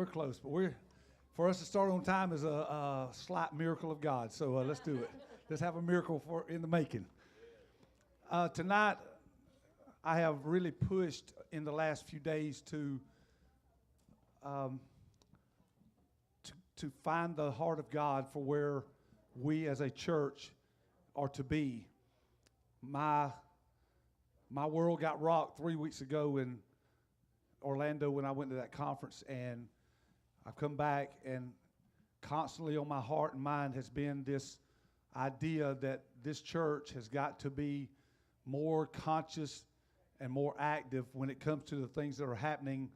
We're close, but for us to start on time is a slight miracle of God. So let's do it. Let's have a miracle in the making. Tonight, I have really pushed in the last few days to find the heart of God for where we as a church are to be. My world got rocked 3 weeks ago in Orlando when I went to that conference, and I've come back, and constantly on my heart and mind has been this idea that this church has got to be more conscious and more active when it comes to the things that are happening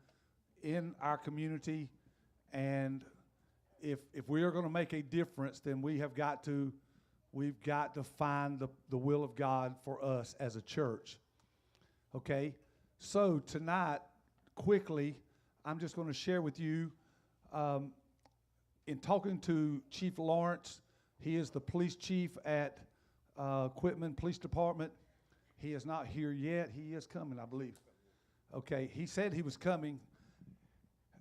in our community. And if we are going to make a difference, then we've got to find the will of God for us as a church. Okay? So tonight, quickly, I'm just going to share with you, in talking to Chief Lawrence, he is the police chief at Quitman Police Department. He is not here yet. He is coming, I believe. Okay, he said he was coming.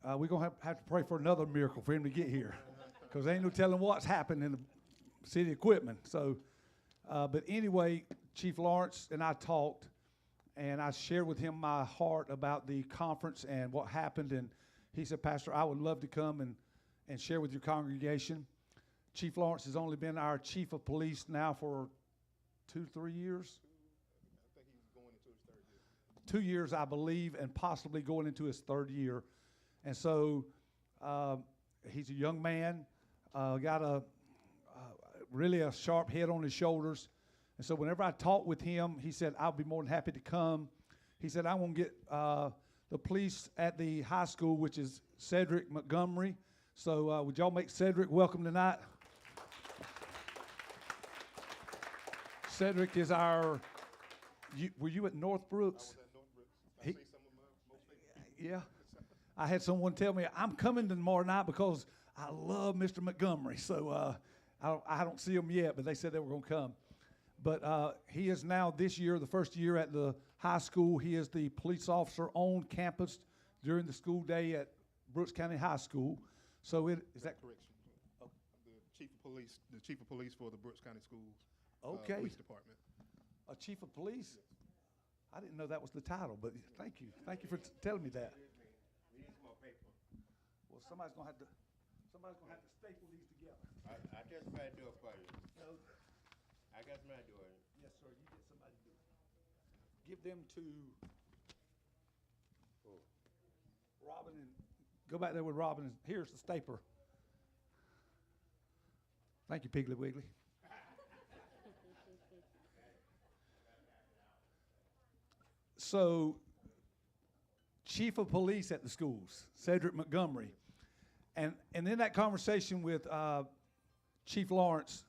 We're going to have to pray for another miracle for him to get here, because there ain't no telling what's happened in the city of Quitman. So, but anyway, Chief Lawrence and I talked, and I shared with him my heart about the conference and what happened. And he said, Pastor, I would love to come and share with your congregation. Chief Lawrence has only been our chief of police now for 2-3 years. I think he's going into his third year. 2 years, I believe, and possibly going into his third year. And so he's a young man, got really a sharp head on his shoulders. And so whenever I talked with him, he said, I'll be more than happy to come. He said, I want to get the police at the high school, which is Cedric Montgomery. So would y'all make Cedric welcome tonight? Cedric is were you at North Brooks? I was at North Brooks. I say some of my most favorite. Yeah. I had someone tell me, I'm coming tomorrow night because I love Mr. Montgomery. So I don't see him yet, but they said they were going to come. But he is now this year, the first year at the high school. He is the police officer on campus during the school day at Brooks County High School. So is that correction? Oh. The chief of police for the Brooks County Schools. Okay. Police Department. A chief of police? I didn't know that was the title, but thank you. Thank you for telling me that. We need some more paper. Well, somebody's gonna have to staple these together. I got somebody to do it for you. No. I got somebody to do it. Yes, sir. You get somebody to do it. Give them to Robin, and go back there with Robin. And here's the stapler. Thank you, Piggly Wiggly. So, chief of police at the schools, Cedric Montgomery. And in that conversation with Chief Lawrence,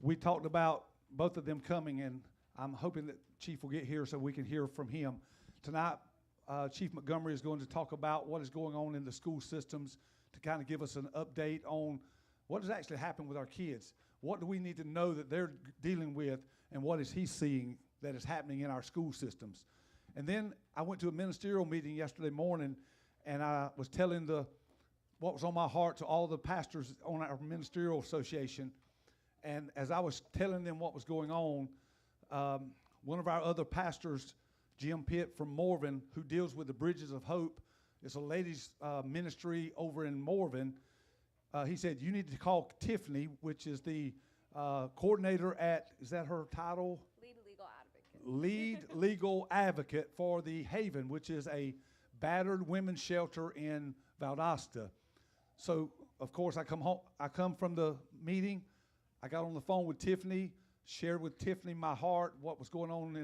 we talked about both of them coming, and I'm hoping that Chief will get here so we can hear from him. Tonight, Chief Montgomery is going to talk about what is going on in the school systems to kind of give us an update on what has actually happened with our kids. What do we need to know that they're dealing with, and what is he seeing that is happening in our school systems? And then I went to a ministerial meeting yesterday morning, and I was telling what was on my heart to all the pastors on our ministerial association. And as I was telling them what was going on, one of our other pastors, Jim Pitt from Morven, who deals with the Bridges of Hope, it's a ladies' ministry over in Morven. He said, you need to call Tiffany, which is the coordinator at, is that her title? Lead legal advocate for the Haven, which is a battered women's shelter in Valdosta. So, of course, I come from the meeting. I got on the phone with Tiffany, shared with Tiffany my heart, what was going on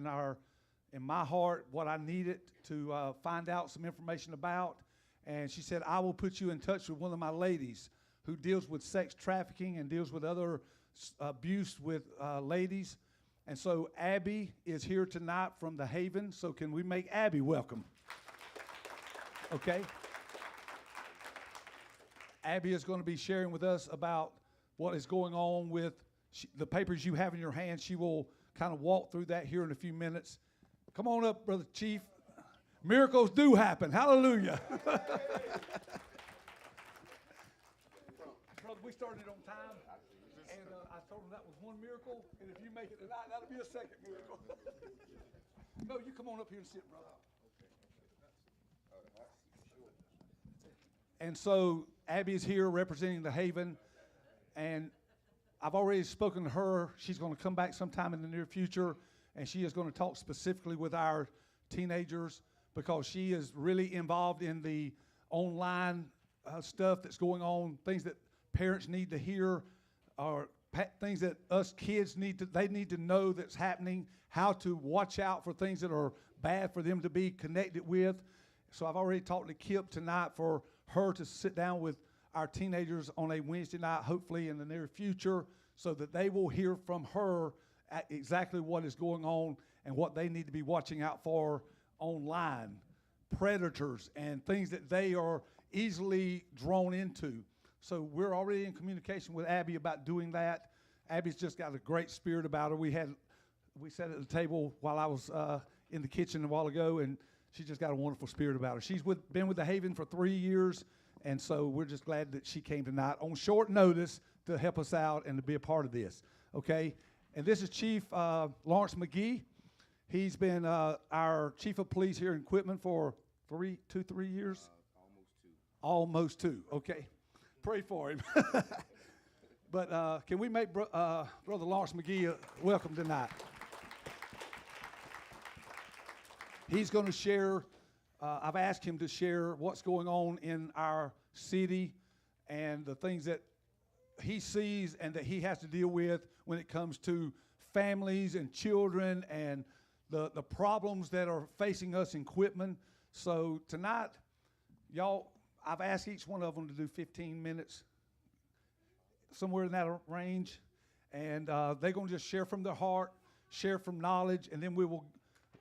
in my heart, what I needed to find out some information about. And she said, I will put you in touch with one of my ladies who deals with sex trafficking and deals with other abuse with ladies. And so Abby is here tonight from the Haven. So can we make Abby welcome? Okay. Abby is going to be sharing with us about what is going on with the papers you have in your hand. She will kind of walk through that here in a few minutes. Come on up, Brother Chief. Miracles do happen. Hallelujah. we started on time, and I told them that was one miracle, and if you make it tonight, that'll be a second miracle. No, you come on up here and sit, brother. And so Abby is here representing the Haven, and I've already spoken to her. She's going to come back sometime in the near future, and she is going to talk specifically with our teenagers because she is really involved in the online stuff that's going on, things that parents need to hear, or things that us kids need to know that's happening, how to watch out for things that are bad for them to be connected with. So I've already talked to Kip tonight for her to sit down with our teenagers on a Wednesday night, hopefully in the near future, so that they will hear from her at exactly what is going on and what they need to be watching out for online, predators and things that they are easily drawn into. So we're already in communication with Abby about doing that. Abby's just got a great spirit about her. We sat at the table while I was in the kitchen a while ago, and she just got a wonderful spirit about her. She's been with the Haven for 3 years, and so we're just glad that she came tonight on short notice to help us out and to be a part of this, okay? And this is Chief Lawrence McGee. He's been our chief of police here in Quitman for 3 years? Almost two, okay. Pray for him. But can we make Brother Lawrence McGee welcome tonight? He's going to share, I've asked him to share what's going on in our city and the things that he sees and that he has to deal with when it comes to families and children and the problems that are facing us in Quitman. So tonight, y'all, I've asked each one of them to do 15 minutes, somewhere in that range. And they're going to just share from their heart, share from knowledge, and then we will,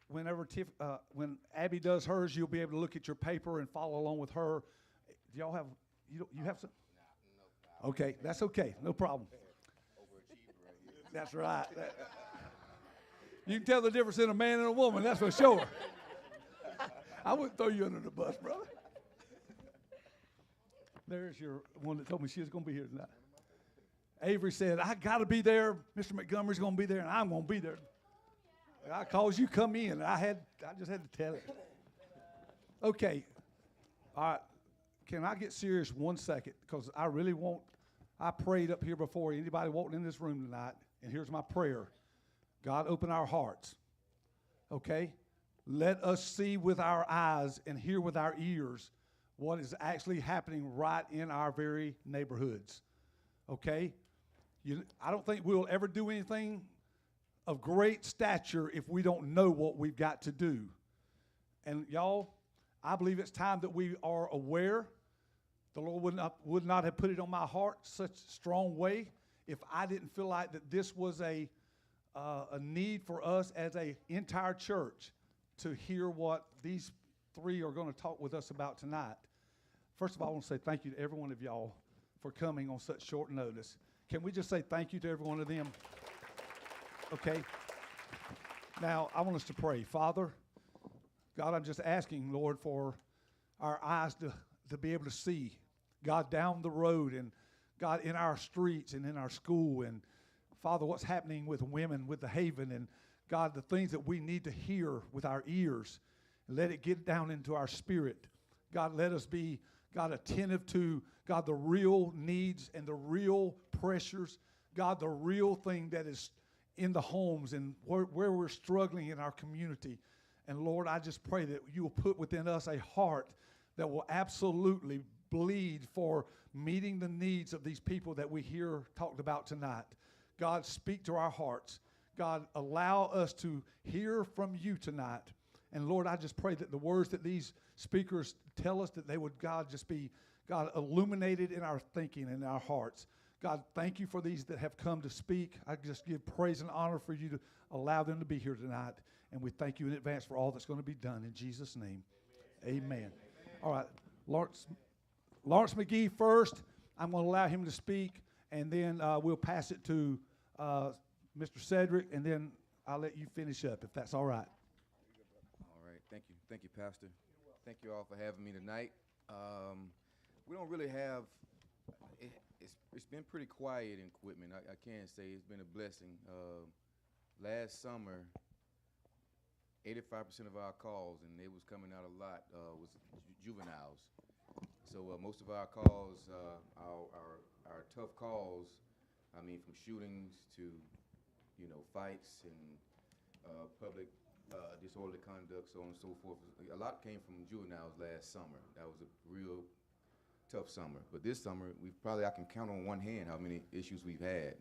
when Abby does hers, you'll be able to look at your paper and follow along with her. Do y'all have, you have some? No. Okay, that's okay, no problem. That's right. You can tell the difference in a man and a woman, that's for sure. I wouldn't throw you under the bus, brother. There's your one that told me she was going to be here tonight. Avery said, I got to be there. Mr. Montgomery's going to be there, and I'm going to be there. I called you come in. I just had to tell it. Okay. All right. Can I get serious 1 second? Because I really I prayed up here before anybody walked in this room tonight, and here's my prayer. God, open our hearts. Okay? Let us see with our eyes and hear with our ears what is actually happening right in our very neighborhoods. Okay? I don't think we'll ever do anything of great stature if we don't know what we've got to do. And y'all, I believe it's time that we are aware. The Lord would not have put it on my heart such a strong way if I didn't feel like that this was a need for us as an entire church to hear what these three are going to talk with us about tonight. First of all, I want to say thank you to every one of y'all for coming on such short notice. Can we just say thank you to every one of them? Okay. Now, I want us to pray. Father, God, I'm just asking, Lord, for our eyes to be able to see, God, down the road and, God, in our streets and in our school. And, Father, what's happening with women, with the Haven, and, God, the things that we need to hear with our ears. Let it get down into our spirit. God, let us be, God, attentive to, God, the real needs and the real pressures. God, the real thing that is in the homes and where we're struggling in our community. And Lord, I just pray that you will put within us a heart that will absolutely bleed for meeting the needs of these people that we hear talked about tonight. God, speak to our hearts. God, allow us to hear from you tonight. And Lord, I just pray that the words that these speakers tell us, that they would, God, just be, God, illuminated in our thinking and our hearts. God, thank you for these that have come to speak. I just give praise and honor for you to allow them to be here tonight. And we thank you in advance for all that's going to be done. In Jesus' name, amen. All right, Lawrence McGee first. I'm going to allow him to speak, and then we'll pass it to Mr. Cedric, and then I'll let you finish up, if that's all right. All right, thank you. Thank you, Pastor. Thank you all for having me tonight. We don't really have, It's been pretty quiet in Quitman. I can't say it's been a blessing. Last summer, 85% of our calls, and they was coming out a lot, was juveniles. So most of our calls, our tough calls, I mean, from shootings to, fights and public disorderly conduct, so on and so forth. A lot came from juveniles last summer. That was a real tough summer. But this summer, I can count on one hand how many issues we've had.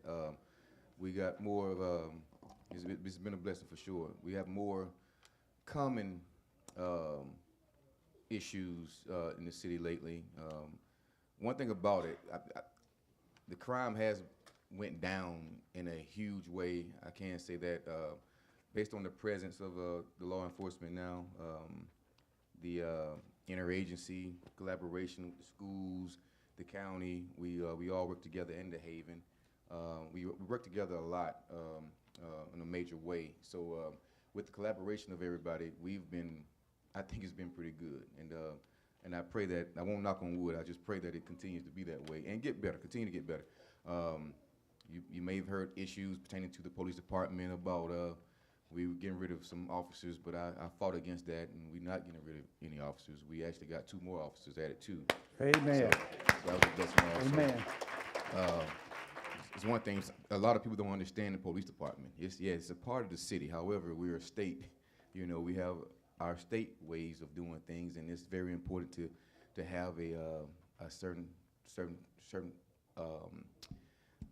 We got more of, it's been a blessing for sure. We have more common issues in the city lately. One thing about it, the crime has went down in a huge way. I can say that based on the presence of the law enforcement now, the interagency collaboration with the schools, the county, we all work together in the Haven. We work together a lot in a major way. So with the collaboration of everybody, I think it's been pretty good. And I pray that, I won't knock on wood, I just pray that it continues to be that way and get better, continue to get better. You may have heard issues pertaining to the police department about we were getting rid of some officers, but I fought against that, and we're not getting rid of any officers. We actually got 2 more officers added too. Amen. So that was a blessing also. Amen. It's one thing, a lot of people don't understand the police department. It's a part of the city. However, we're a state. We have our state ways of doing things, and it's very important to have a certain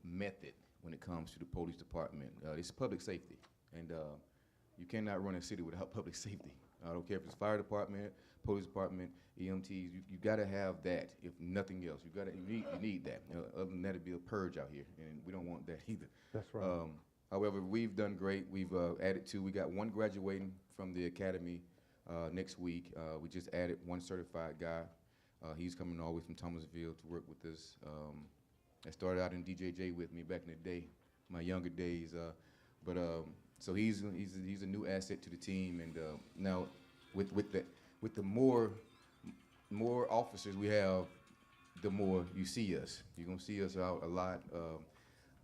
method when it comes to the police department. It's public safety, and you cannot run a city without public safety. I don't care if it's fire department, police department, EMTs. You got to have that. If nothing else, you need that. Other than that, it'd be a purge out here, and we don't want that either. That's right. However, we've done great. We've added 2. We got 1 graduating from the academy next week. We just added 1 certified guy. He's coming all the way from Thomasville to work with us. I started out in DJJ with me back in the day, my younger days. So he's a new asset to the team, and now with the more officers we have, the more you see us. You're gonna see us out a lot.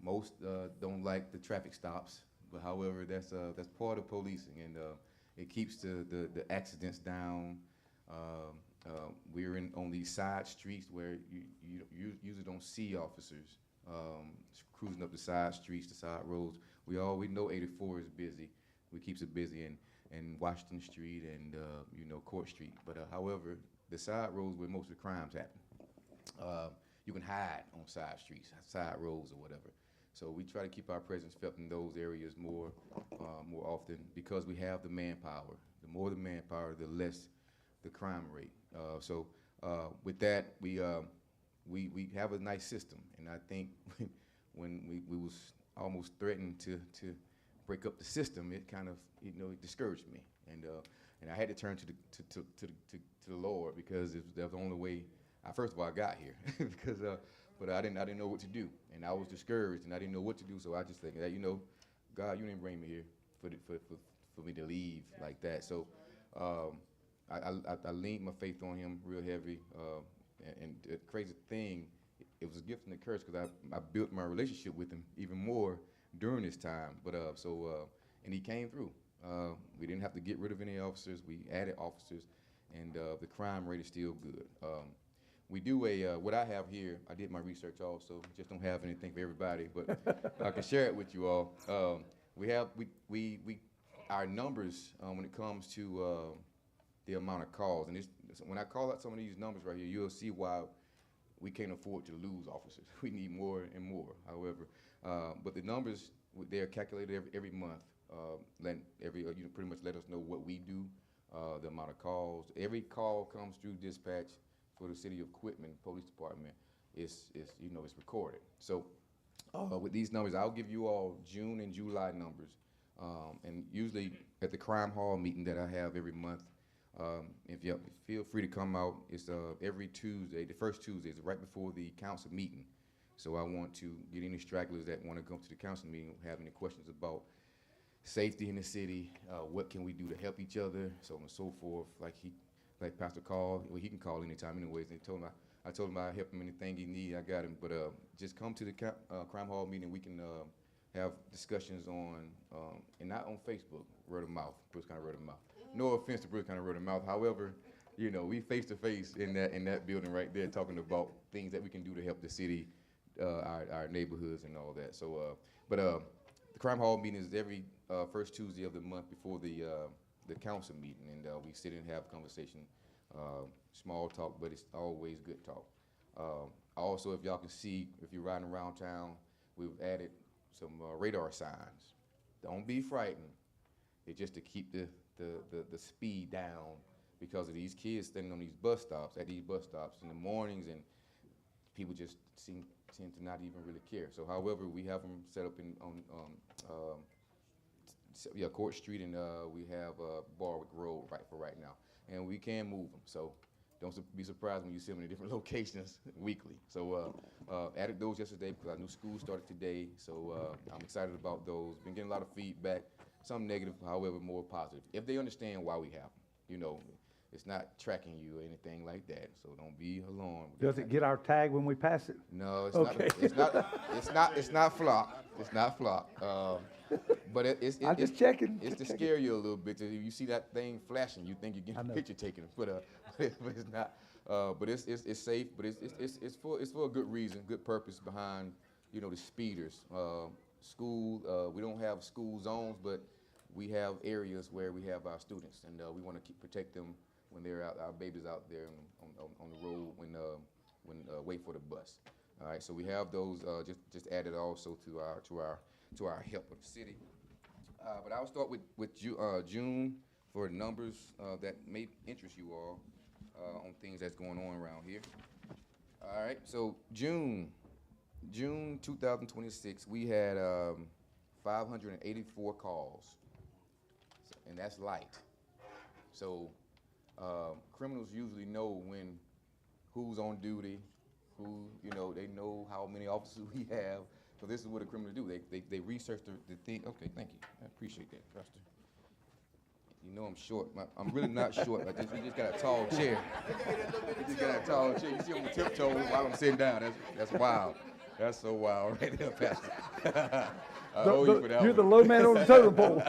Most don't like the traffic stops, but however, that's part of policing, and it keeps the accidents down. We're on these side streets where you usually don't see officers cruising up the side streets, the side roads. We know 84 is busy. We keeps it busy, and Washington Street and Court Street. But however, the side roads where most of the crimes happen. You can hide on side streets, side roads, or whatever. So we try to keep our presence felt in those areas more often, because we have the manpower. The more the manpower, the less the crime rate. So with that, we have a nice system, and I think when we was almost threatened to break up the system, it kind of it discouraged me, and I had to turn to the Lord, because that was the only way. First of all, I got here because but I didn't know what to do, and I was discouraged, and I didn't know what to do. So I just think that God, you didn't bring me here for me to leave like that. So I leaned my faith on Him real heavy, and the crazy thing, it was a gift and a curse, because I built my relationship with Him even more during this time. But and He came through. We didn't have to get rid of any officers. We added officers, and the crime rate is still good. We do what I have here. I did my research also. Just don't have anything for everybody, but I can share it with you all. Our numbers when it comes to the amount of calls, and when I call out some of these numbers right here, you'll see why we can't afford to lose officers. We need more and more. However, but the numbers, they're calculated every month. Pretty much let us know what we do, the amount of calls. Every call comes through dispatch for the city of Quitman Police Department. It's recorded. So with these numbers, I'll give you all June and July numbers, and usually at the crime hall meeting that I have every month. If you feel free to come out, it's every Tuesday. The first Tuesday is right before the council meeting. So I want to get any stragglers that want to come to the council meeting, have any questions about safety in the city, what can we do to help each other, so on and so forth. Like Pastor called, well, he can call anytime anyways, and he told me I told him I'd help him anything he need. I got him. But just come to the crime hall meeting. We can have discussions on, and not on Facebook, word of mouth, Brooks County word of mouth. No offense to Brooks County word of mouth. However, you know, we face to face in that building right there, talking about things that we can do to help the city, our neighborhoods and all that. So, the crime hall meeting is every first Tuesday of the month before the council meeting, and we sit and have conversation, small talk, but it's always good talk. Also, if y'all can see, if you're riding around town, we've added some radar signs. Don't be frightened. It's just to keep the speed down because of these kids standing on these bus stops, at these bus stops in the mornings, and people just tend to not even really care. So, however, we have them set up on Court Street, and we have Barwick Road right now, and we can move them. So, don't be surprised when you see them in different locations weekly. So, added those yesterday because our new school started today. So, I'm excited about those. Been getting a lot of feedback, some negative, however, more positive. If they understand why we have them, you know. It's not tracking you or anything like that, so don't be alarmed. Does it get our tag when we pass it? No, it's Okay. not. It's not flock. It's not flock. But I'm just checking. It's to scare you a little bit. If you see that thing flashing, you think you're getting a picture taken. But it's not. But it's safe. But it's for a good reason, good purpose behind, you know, the speeders. School. We don't have school zones, but we have areas where we have our students, and we want to protect them when they're out, our babies out there on the road when wait for the bus. All right, so we have those just added also to our help with the city. But I'll start with June for numbers that may interest you all on things that's going on around here. All right, so June 2026, we had 584 calls, and that's light. So criminals usually know who's on duty, they know how many officers we have. So this is what the criminals do. They research the thing. Okay, thank you. I appreciate that, Pastor. You know I'm short. I'm really not short. We just got a tall chair. We just got a tall chair. You see I'm on tiptoes while I'm sitting down. That's wild. That's so wild right there, Pastor. I owe you for that. You're the low man on the totem pole.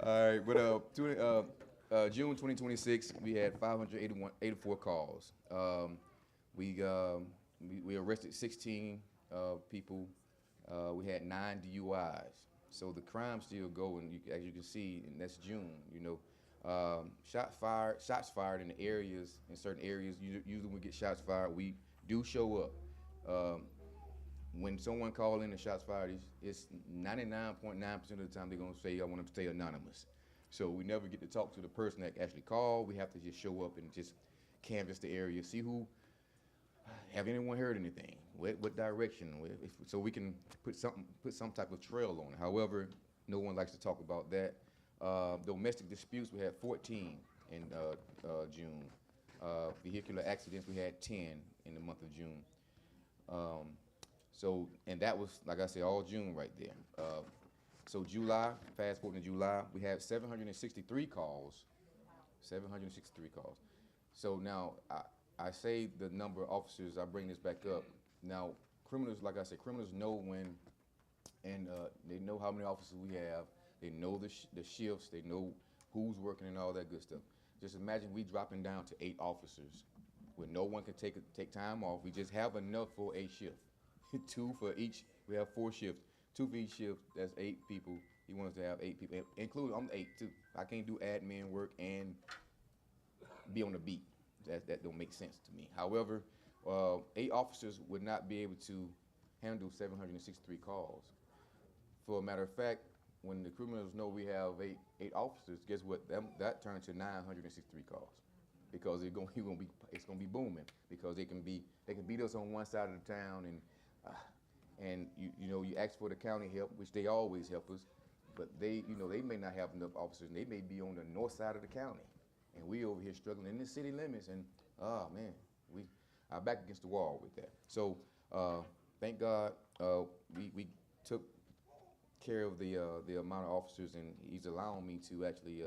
All right, but June 2026, we had 584 calls. We arrested 16 people. We had 9 DUIs. So the crime's still going, as you can see, and that's June. Shots fired in the areas, in certain areas. Usually when we get shots fired, we do show up. When someone calls in and shots fired, it's 99.9% of the time they're gonna say, I want to stay anonymous. So we never get to talk to the person that actually called. We have to just show up and just canvass the area, see have anyone heard anything? What direction? So we can put some type of trail on it. However, no one likes to talk about that. Domestic disputes, we had 14 in June. Vehicular accidents, we had 10 in the month of June. And that was, like I said, all June right there. So July, fast forward to July, we had 763 calls. 763 calls. So now, I say the number of officers, I bring this back up. Now, criminals, like I said, criminals know when, and they know how many officers we have. They know the shifts. They know who's working and all that good stuff. Just imagine we dropping down to 8 officers where no one can take time off. We just have enough for a shift. 2 for each. We have 4 shifts. 2 for each shift. That's 8 people. He wants to have 8 people, including I'm 8 too. I can't do admin work and be on the beat. That don't make sense to me. However, 8 officers would not be able to handle 763 calls. For a matter of fact, when the criminals know we have 8 officers, guess what? That turns to 963 calls, because it's gonna be booming, because they can beat us on one side of the town, and you ask for the county help, which they always help us, but they may not have enough officers, and they may be on the north side of the county, and we over here struggling in the city limits, and man, we are back against the wall with that. So thank God we took care of the amount of officers, and he's allowing me to actually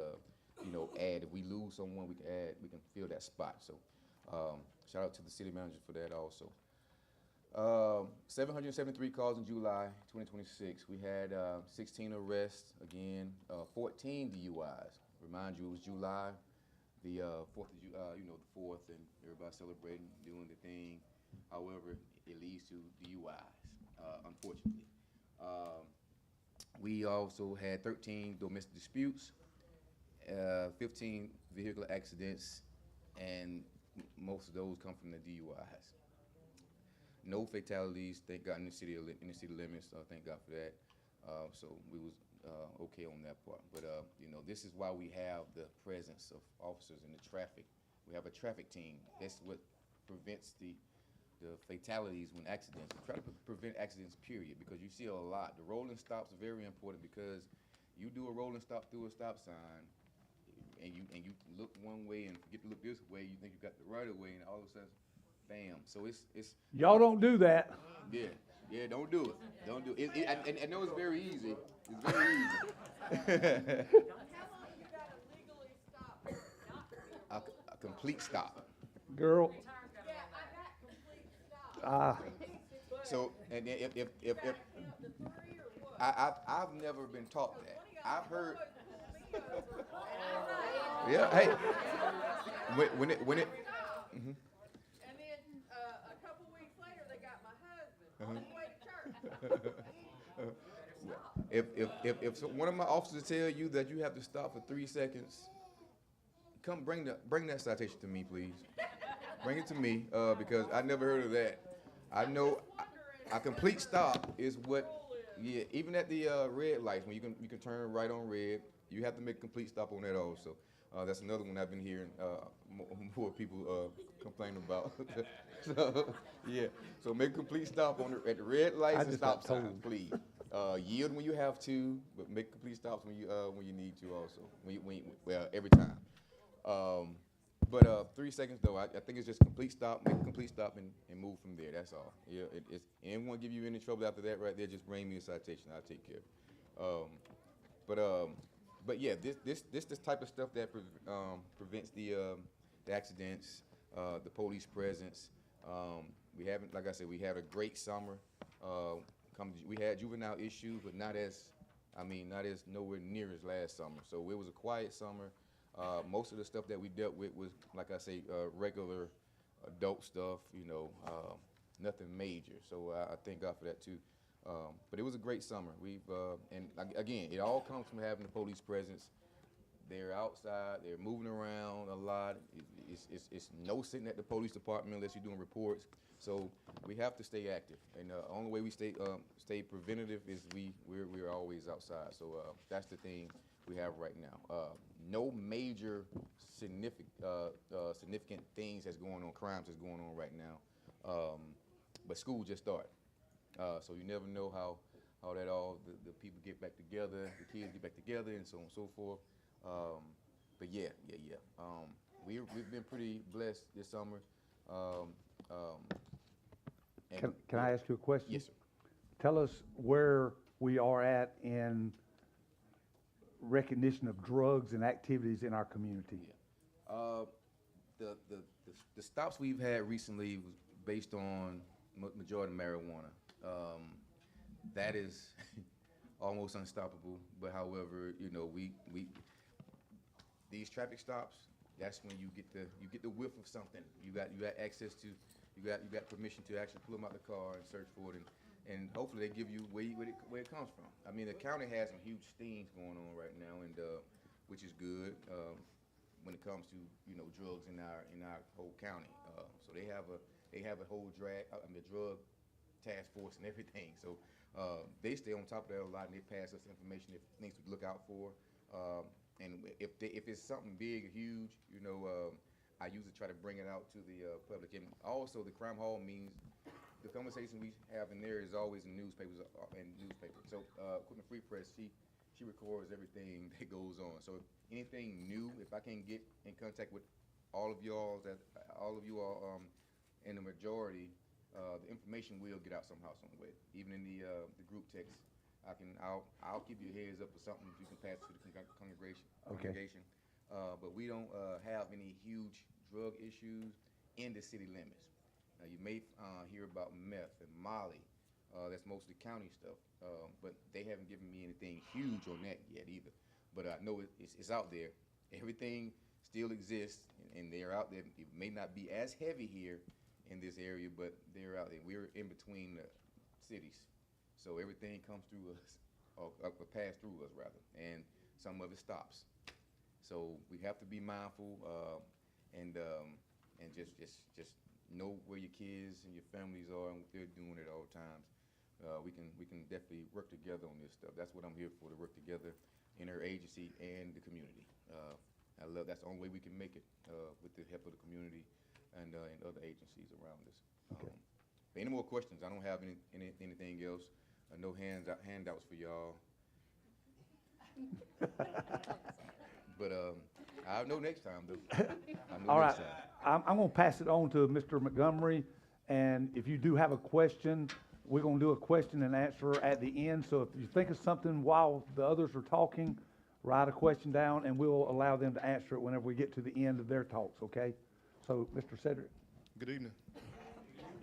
add. If we lose someone, we can add. We can fill that spot. So, shout out to the city manager for that also. 773 calls in July 2026. We had 16 arrests, again, 14 DUIs. Remind you, it was July, the 4th of July, the 4th, and everybody celebrating, doing the thing. However, it leads to DUIs, unfortunately. We also had 13 domestic disputes, 15 vehicular accidents, and most of those come from the DUIs. No fatalities, thank God, in the city limits. Thank God for that. So we was okay on that part. But this is why we have the presence of officers in the traffic. We have a traffic team. That's what prevents the fatalities when accidents. We try to prevent accidents, period, because you see a lot. The rolling stops are very important because you do a rolling stop through a stop sign, and you look one way and forget to look this way. You think you got the right of way, and all of a sudden, bam. So it's Y'all don't do that. yeah, don't do it. Don't do it. I know it's very easy. It's very easy. a complete stop. Girl. So, and if I've never been taught that. I've heard. Yeah. Hey. When it. Mm-hmm. And then a couple weeks later, they got my husband on his way to church. If one of my officers tell you that you have to stop for 3 seconds, come bring that citation to me, please. Bring it to me because I never heard of that. I know a complete stop is what. Yeah, even at the red lights, when you can turn right on red, you have to make a complete stop on that also. That's another one I've been hearing more people complain about. So yeah, so make a complete stop at the red lights and stop signs, please. Yield when you have to, but make complete stops when you need to also. Every time. But 3 seconds though, I think it's just complete stop, make a complete stop, and move from there. That's all. Yeah, it's anyone give you any trouble after that right there, just bring me a citation. I'll take care of it. But yeah, this type of stuff that prevents the accidents, the police presence. We haven't, like I said, we had a great summer. We had juvenile issues, but not as nowhere near as last summer. So it was a quiet summer. Most of the stuff that we dealt with was, like I say, regular adult stuff, nothing major. So I thank God for that too. But it was a great summer. Again, it all comes from having the police presence. They're outside, they're moving around a lot. It's no sitting at the police department unless you're doing reports. So we have to stay active. And the only way we stay preventative is we're always outside. So that's the thing we have right now. No major significant things that's going on, crimes that's going on right now. But school just started. So you never know how that the people get back together, the kids get back together, and so on and so forth. But yeah. We've been pretty blessed this summer. Can I ask you a question? Yes, sir. Tell us where we are at in recognition of drugs and activities in our community. Yeah. The stops we've had recently was based on majority marijuana. That is almost unstoppable. But however, we these traffic stops. That's when you get the whiff of something. You got access to. You got permission to actually pull them out the car and search for it, and hopefully they give you where it comes from. I mean, the county has some huge stings going on right now, and which is good when it comes to drugs in our whole county. So they have a whole drug task force and everything. So they stay on top of that a lot, and they pass us information, things to look out for. And if it's something big or huge, I usually try to bring it out to the public. And also, the crime hall means the conversation we have in there is always in newspapers. So Quitman Free Press, she records everything that goes on. So anything new, if I can get in contact with all of you all, in the majority, the information will get out somehow, some way. Even in the group text, I'll give you a heads up or something you can pass to the congregation. Okay. but we don't have any huge drug issues in the city limits. You may hear about meth and Molly. That's mostly county stuff, but they haven't given me anything huge on that yet either. But I know it's out there. Everything still exists, and they're out there. It may not be as heavy here in this area, but they're out there. We're in between the cities, so everything comes through us, or pass through us rather, and some of it stops. So we have to be mindful and just know where your kids and your families are and what they're doing at all times. We can definitely work together on this stuff. That's what I'm here for, to work together in our agency and the community. That's the only way we can make it with the help of the community and other agencies around us. Okay. Any more questions? I don't have anything else. No handouts for y'all. But I'll know next time, though. All right, I'm going to pass it on to Mr. Montgomery, and if you do have a question, we're going to do a question and answer at the end. So if you think of something while the others are talking, write a question down, and we'll allow them to answer it whenever we get to the end of their talks, okay? So, Mr. Cedric. Good evening.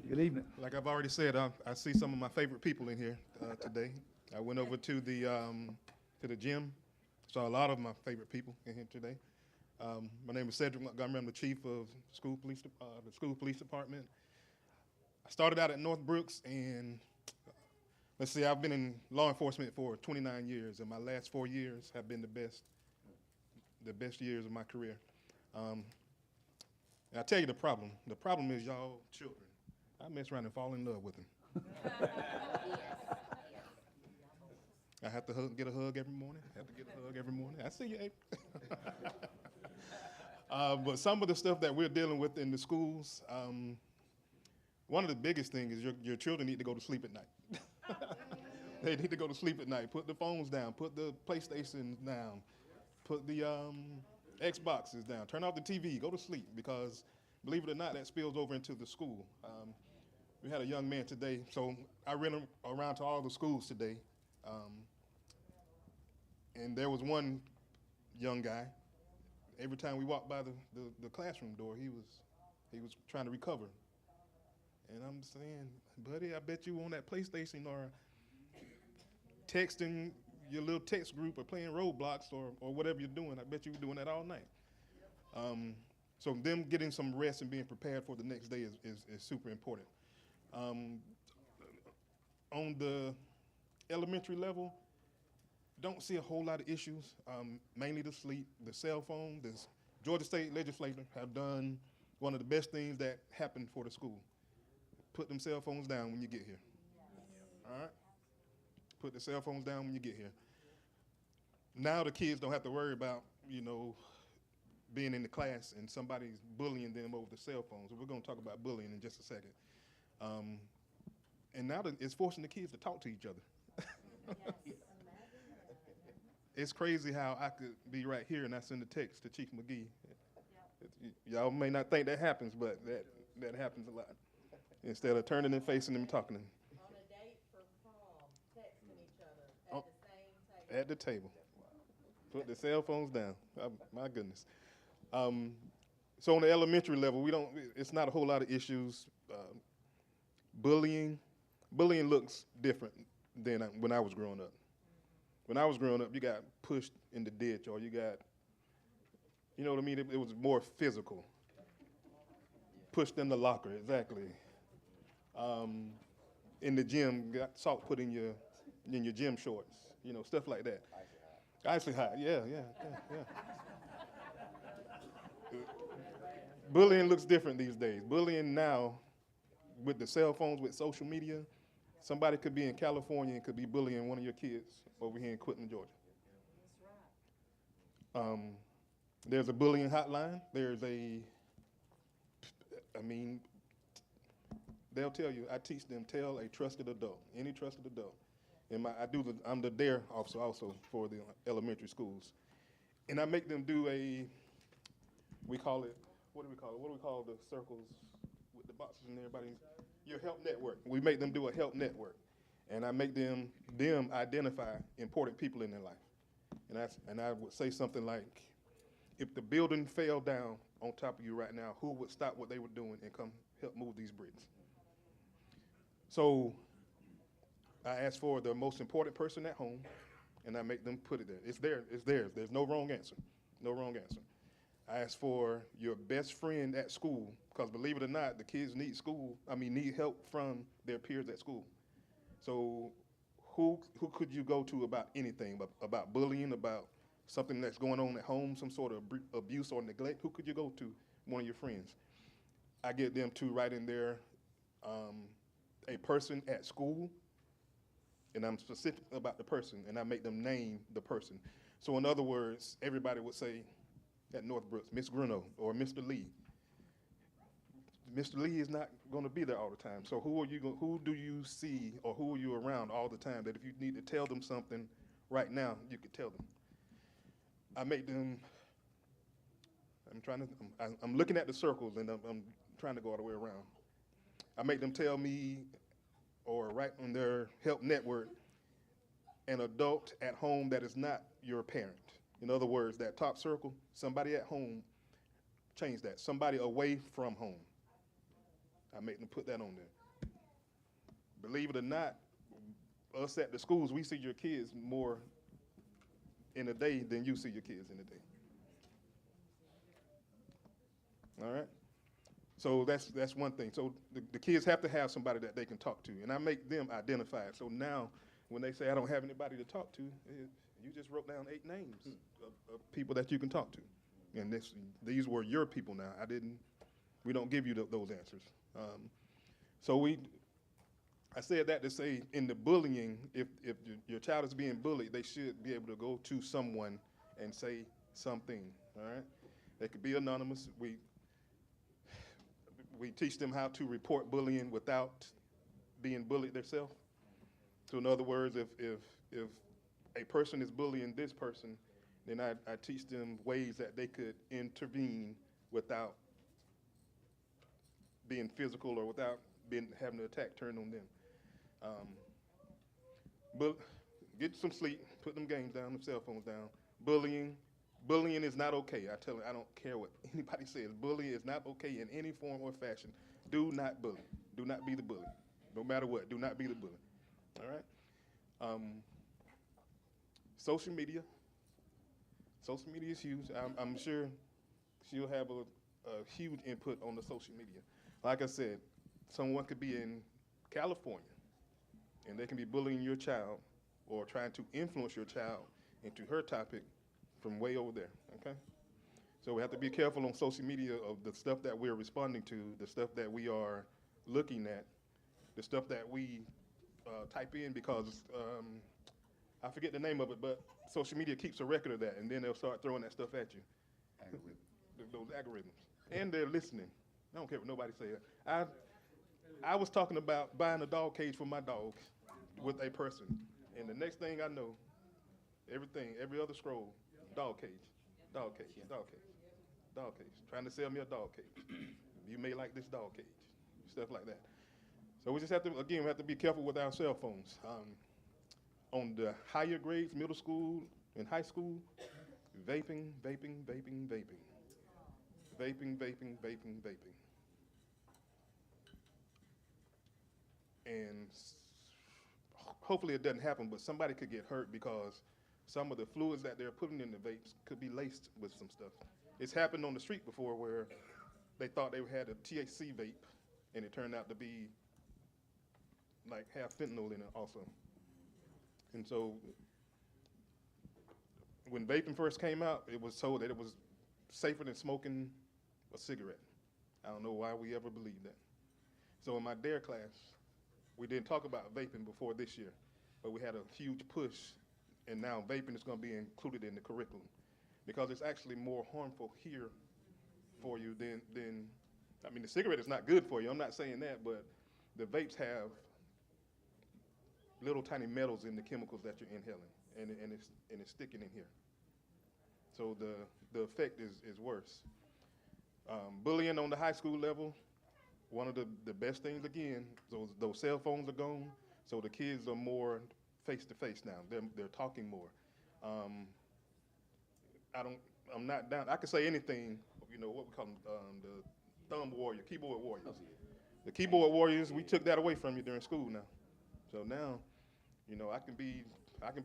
Good evening. Like I've already said, I see some of my favorite people in here today. I went over to the gym, saw a lot of my favorite people in here today. My name is Cedric Montgomery. I'm the chief of the school police department. I started out at North Brooks, and let's see, I've been in law enforcement for 29 years, and my last 4 years have been the best years of my career. And I'll tell you the problem. The problem is y'all children. I mess around and fall in love with them. I have to get a hug every morning. I see you, April. But some of the stuff that we're dealing with in the schools, one of the biggest things is your children need to go to sleep at night. They need to go to sleep at night. Put the phones down. Put the PlayStations down. Put the Xboxes down. Turn off the TV. Go to sleep, because, believe it or not, that spills over into the school. We had a young man today, so I ran around to all the schools today, and there was one young guy. Every time we walked by the classroom door, he was trying to recover. And I'm saying, buddy, I bet you on that PlayStation or texting your little text group or playing Roblox or whatever you're doing. I bet you were doing that all night. So them getting some rest and being prepared for the next day is super important. On the elementary level, don't see a whole lot of issues, mainly the sleep, the cell phone. The Georgia State legislature have done one of the best things that happened for the school. Put them cell phones down when you get here. All right? Put the cell phones down when you get here. Now the kids don't have to worry about, being in the class and somebody's bullying them over the cell phones. We're going to talk about bullying in just a second. And now it's forcing the kids to talk to each other. It's crazy how I could be right here and I send a text to Chief McGee. Y'all may not think that happens, but that happens a lot. Instead of turning and facing them and talking to them. On a date for prom, texting each other at the same table. At the table. Put the cell phones down. My goodness. So on the elementary level, it's not a whole lot of issues. Bullying looks different than when I was growing up. When I was growing up, you got pushed in the ditch, or you got, you know what I mean? It was more physical. Pushed in the locker, exactly. In the gym, got salt put in your gym shorts, stuff like that. Icy hot, yeah. Bullying looks different these days. Bullying now, with the cell phones, with social media, somebody could be in California and could be bullying one of your kids over here in Quitman, Georgia. There's a bullying hotline. They'll tell you, I teach them, tell a trusted adult, any trusted adult. And I'm the DARE officer also for the elementary schools. And I make them do what do we call the circles with the boxes and everybody? Your help network. We make them do a help network. And I make them identify important people in their life. And I would say something like, if the building fell down on top of you right now, who would stop what they were doing and come help move these bricks? So I ask for the most important person at home, and I make them put it there. It's theirs. There's no wrong answer. No wrong answer. I ask for your best friend at school, because believe it or not, the kids need need help from their peers at school. So who could you go to about anything, about bullying, about something that's going on at home, some sort of abuse or neglect? Who could you go to? One of your friends. I get them to write in there a person at school, and I'm specific about the person, and I make them name the person. So in other words, everybody would say at Northbrooks, Miss Bruno or Mr. Lee. Mr. Lee is not going to be there all the time. So who do you see, or who are you around all the time that if you need to tell them something right now, you could tell them? I make them. I'm looking at the circles, and I'm trying to go all the way around. I make them tell me, or write on their help network, an adult at home that is not your parent. In other words, that top circle, somebody at home, change that. Somebody away from home. I make them put that on there. Believe it or not, us at the schools, we see your kids more in a day than you see your kids in a day. All right? So that's one thing. So the kids have to have somebody that they can talk to, and I make them identify it. So now when they say I don't have anybody to talk to, you just wrote down 8 names of people that you can talk to. And these were your people now. We don't give you those answers. I said that to say in the bullying, if your child is being bullied, they should be able to go to someone and say something, all right? They could be anonymous. We teach them how to report bullying without being bullied themselves. So in other words, if a person is bullying this person, then I teach them ways that they could intervene without being physical or without having the attack turned on them. But get some sleep, put them games down, them cell phones down. Bullying is not okay. I tell them, I don't care what anybody says. Bullying is not okay in any form or fashion. Do not bully. Do not be the bully. No matter what, do not be the bully. All right? Social media. Social media is huge. I'm sure she'll have a huge input on the social media. Like I said, someone could be in California, and they can be bullying your child or trying to influence your child into her topic from way over there, okay? So we have to be careful on social media of the stuff that we're responding to, the stuff that we are looking at, the stuff that we type in, because I forget the name of it, but social media keeps a record of that, and then they'll start throwing that stuff at you. Those algorithms. And they're listening. I don't care what nobody says. I was talking about buying a dog cage for my dog with a person, and the next thing I know, every other scroll, dog cage, dog cage, dog cage, dog cage, trying to sell me a dog cage. You may like this dog cage, stuff like that. So we just have to be careful with our cell phones. On the higher grades, middle school and high school, vaping, vaping, vaping, vaping. Vaping, vaping, vaping, vaping. And hopefully it doesn't happen, but somebody could get hurt because some of the fluids that they're putting in the vapes could be laced with some stuff. It's happened on the street before where they thought they had a THC vape, and it turned out to be like half fentanyl in it also. And so when vaping first came out, it was told that it was safer than smoking a cigarette. I don't know why we ever believed that. So in my DARE class, we didn't talk about vaping before this year, but we had a huge push, and now vaping is going to be included in the curriculum because it's actually more harmful here for you than the cigarette is not good for you. I'm not saying that, but the vapes have little tiny metals in the chemicals that you're inhaling, and it's sticking in here. So the effect is worse. Bullying on the high school level, one of the best things, again, those cell phones are gone, so the kids are more face-to-face now. They're talking more. I'm not down. I can say anything. You know what we call them, the thumb warrior, keyboard warriors. The keyboard warriors, we took that away from you during school now. So now, you know, I can be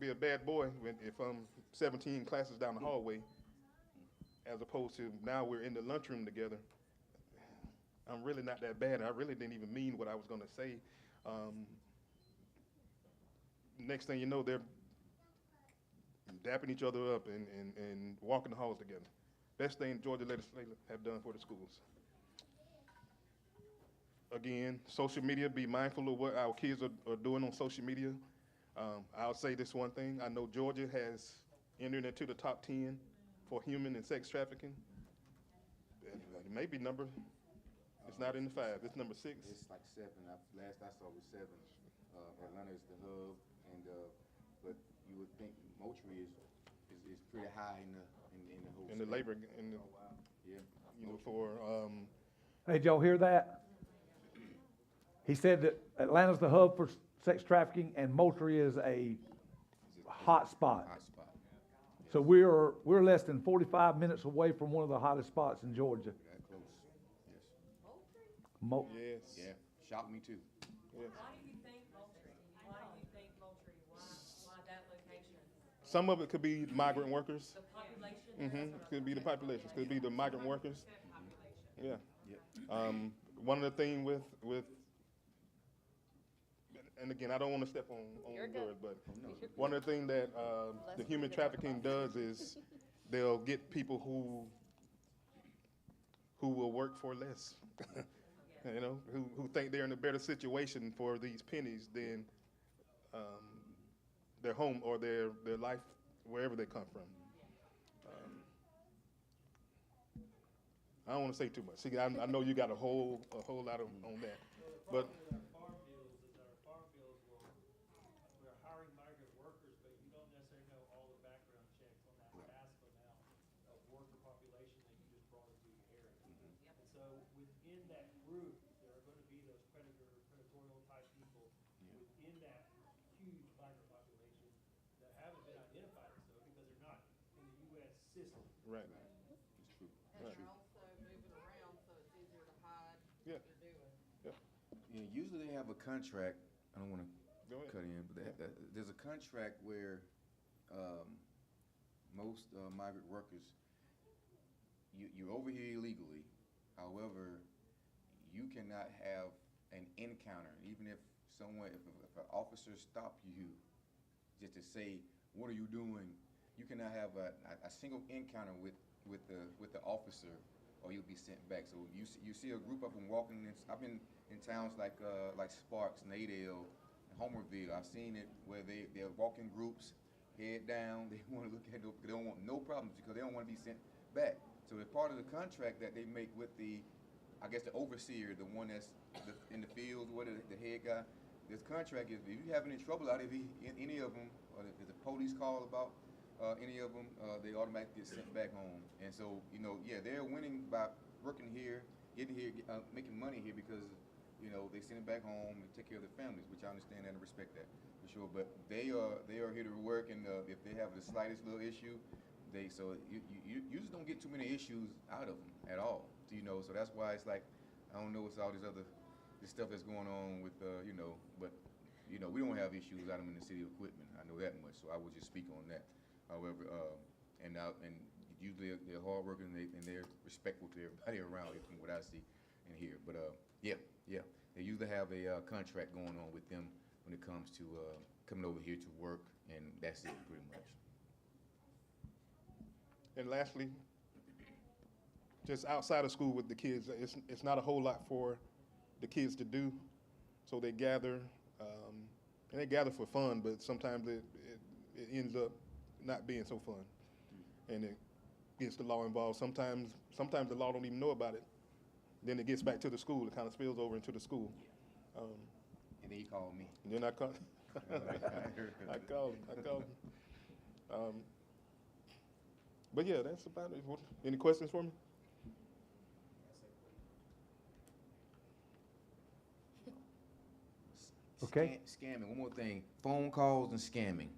a bad boy if I'm 17 classes down the hallway, as opposed to now we're in the lunchroom together. I'm really not that bad. I really didn't even mean what I was going to say. Next thing you know, they're dapping each other up and walking the halls together. Best thing Georgia legislators have done for the schools. Again, social media, be mindful of what our kids are doing on social media. I'll say this one thing. I know Georgia has entered into the top 10 for human and sex trafficking. It may be number, it's not in the 5, it's number 6. It's like 7. Last I saw was 7. Atlanta is the hub, and but you would think Moultrie is pretty high in the whole. In the state. labor, Yeah. you know, for Hey, did y'all hear that? He said that Atlanta's the hub for sex trafficking and Moultrie is a hot spot. Hot spot. So we're less than 45 minutes away from one of the hottest spots in Georgia. That close. Yes. yes. Yeah. Shocked me too. Yes. Why do you think Moultrie? Why do you think Moultrie? Why that location? Some of it could be migrant workers. The population? Could be the population. Could be the migrant workers. Yeah. Yep. One of the things with and again, I don't want to step on yours, but one of the things that the human trafficking does is they'll get people who will work for less, you know, who think they're in a better situation for these pennies than their home or their life, wherever they come from. I don't want to say too much. See, I know you got a whole lot on that, but. We're hiring migrant workers, but you don't necessarily know all the background checks on that vast amount of worker population that you just brought into your area. And so within that group, there are going to be those predatorial type people within that huge migrant population that haven't been identified as so because they're not in the U.S. system. Right. It's true. And they're also moving around, so it's easier to hide Yeah. what they're doing. Yeah. Usually they have a contract. I don't want to Go ahead. cut in, but there's a contract where most migrant workers, you're over here illegally. However, you cannot have an encounter, even if if an officer stopped you just to say, "What are you doing?" You cannot have a single encounter with the officer, or you'll be sent back. So you see a group of them walking. I've been in towns like Sparks, Nadale, Homerville. I've seen it where they're walking groups, head down. They want to look at they don't want no problems because they don't want to be sent back. So it's part of the contract that they make with the overseer, the one that's in the field, the head guy. This contract is if you have any trouble out of any of them, or if there's a police call about any of them, they automatically get sent back home. And so they're winning by working here, getting here, making money here because. They send it back home and take care of their families, which I understand and respect that for sure. But they are here to work, and if they have the slightest little issue, you just don't get too many issues out of them at all. So that's why it's like I don't know what's all this stuff that's going on with but we don't have issues out of them in the city of Quitman. I know that much, so I would just speak on that. However, and usually they're hard working and they're respectful to everybody around it from what I see and hear. But yeah. They usually have a contract going on with them when it comes to coming over here to work, and that's it pretty much. And lastly, just outside of school with the kids, it's not a whole lot for the kids to do. So they gather, and they gather for fun, but sometimes it ends up not being so fun, and it gets the law involved. Sometimes the law don't even know about it. Then it gets back to the school. It kind of spills over into the school. And then he called me. And then I called. I called him. But yeah, that's about it. Any questions for me? Okay. Scamming. One more thing. Phone calls and scamming.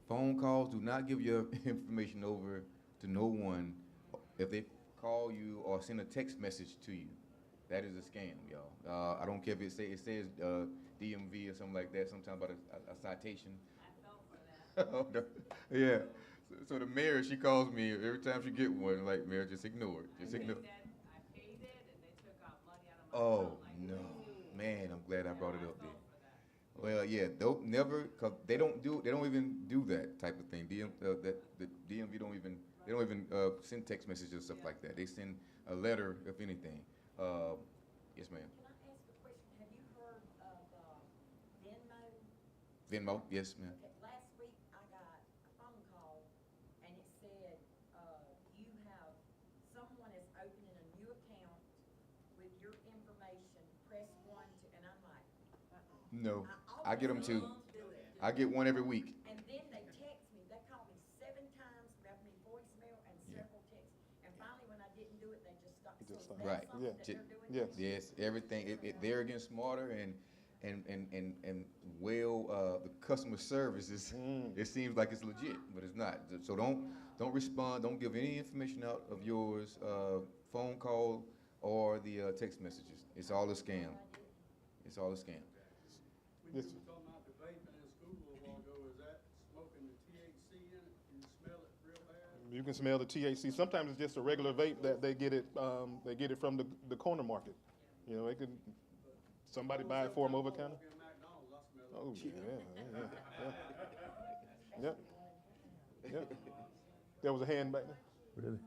Phone calls, do not give your information over to no one if they call you or send a text message to you, that is a scam, y'all. I don't care if it says DMV or something like that. Sometimes about a citation. I fell for that. Yeah. So the mayor, she calls me every time she get one. Like, mayor, just ignore it. Just ignore. I paid it, and they took out money out of my Oh account. Like, no, ooh. man! I'm glad I brought it up I there. fell for that. Well, yeah, don't never, cause they don't even do that type of thing. The DMV don't even send text messages and stuff like that. They send a letter, if anything. Yes, ma'am. Can I ask a question? Have you heard of Venmo? Venmo, yes, ma'am. Okay, last week I got a phone call and it said, you have, someone is opening a new account with your information, press 1 to, and I'm like, No, I I get them always too. love to do it. I get one every week. And then they text me, they called me 7 times, left me voicemail and Yeah. several texts. And finally, when I didn't do it, they just stopped. Just So stopped. is Right. that something Yeah. that J- they're doing? Yes. Yes, everything. They're getting smarter and the customer service is. It seems like it's legit, but it's not. So don't respond. Don't give any information out of yours, phone call or the text messages. It's all a scam. It's all a scam. When Yes, you sir. were talking about the vaping in school a while ago, is that smoking the THC in it? Can you smell it real bad? You can smell the THC. Sometimes it's just a regular vape that they get it from the corner market. You know, somebody buy it for them over the counter. Walk in McDonald's, I smell it. Oh, yeah. Yep. There was a hand back there. Really?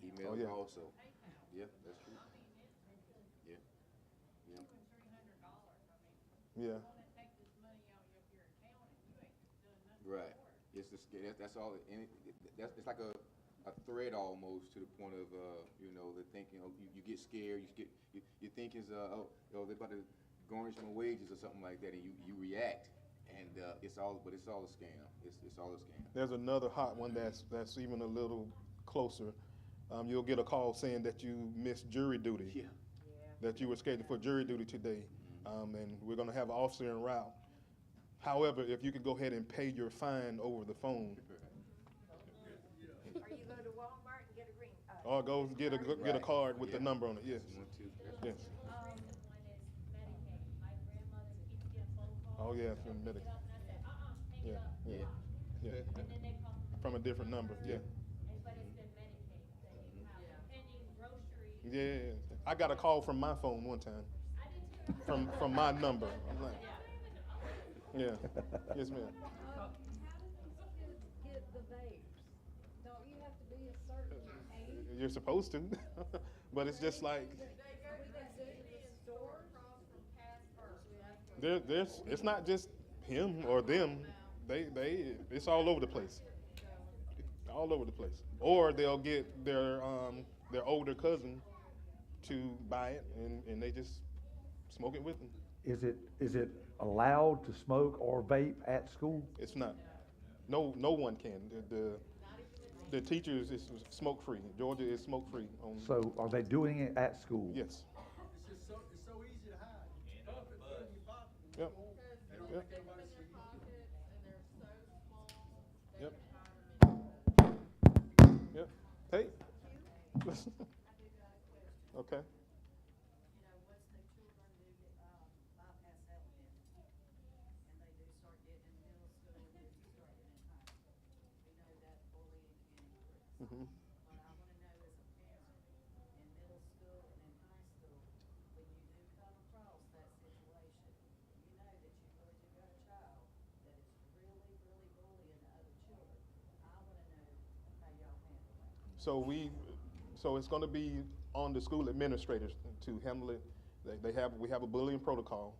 Email Oh, yeah. also. Yeah, that's true. Yeah. Yeah. Yeah. Right. It's the that's all. It's like a thread almost to the point of the thinking. Oh, you get scared. You think is they're about to garnish my wages or something like that, and you react, and it's all a scam. It's all a scam. There's another hot one that's even a little closer. You'll get a call saying that you missed jury duty. Yeah. That you were scheduled for jury duty today, and we're going to have an officer en route. However, if you could go ahead and pay your fine over the phone, Or you go to Walmart and get a green. or go get a Right. card with the Yeah. number on it. Yes. One, two. Yes. Oh yeah, from Medicaid. Yeah. Yeah. Yeah. From a different number. Yeah. Yeah. I got a call from my phone one time. From my number. I'm like, yeah. Yes, ma'am. How do these kids get the vapes? Don't you have to be a certain age? You're supposed to, but it's just like They go to the stores across from Casper. it's not just him or them. It's all over the place. All over the place. Or they'll get their older cousin to buy it and they just smoke it with them. Is it allowed to smoke or vape at school? It's not. No one can. The teachers is smoke free. Georgia is smoke free. So are they doing it at school? Yes. It's just it's so easy to hide. You puff it, put it in your pocket. Yep. Because They don't Yep. think they everybody in their sees you. pockets and they're so small, they Yep. can hide them in. Yep. Hey. Okay. You know, once the children do get, bypass elementary, and they do start getting in middle school, and they do start getting in high school, we know that bullying can increase. Mhm. But I wanna know as a parent, in middle school and in high school, when you do come across that situation, you know that you really do got a child that is really, really bullying other children. I wanna know how y'all handle that. So it's going to be on the school administrators to handle it. We have a bullying protocol.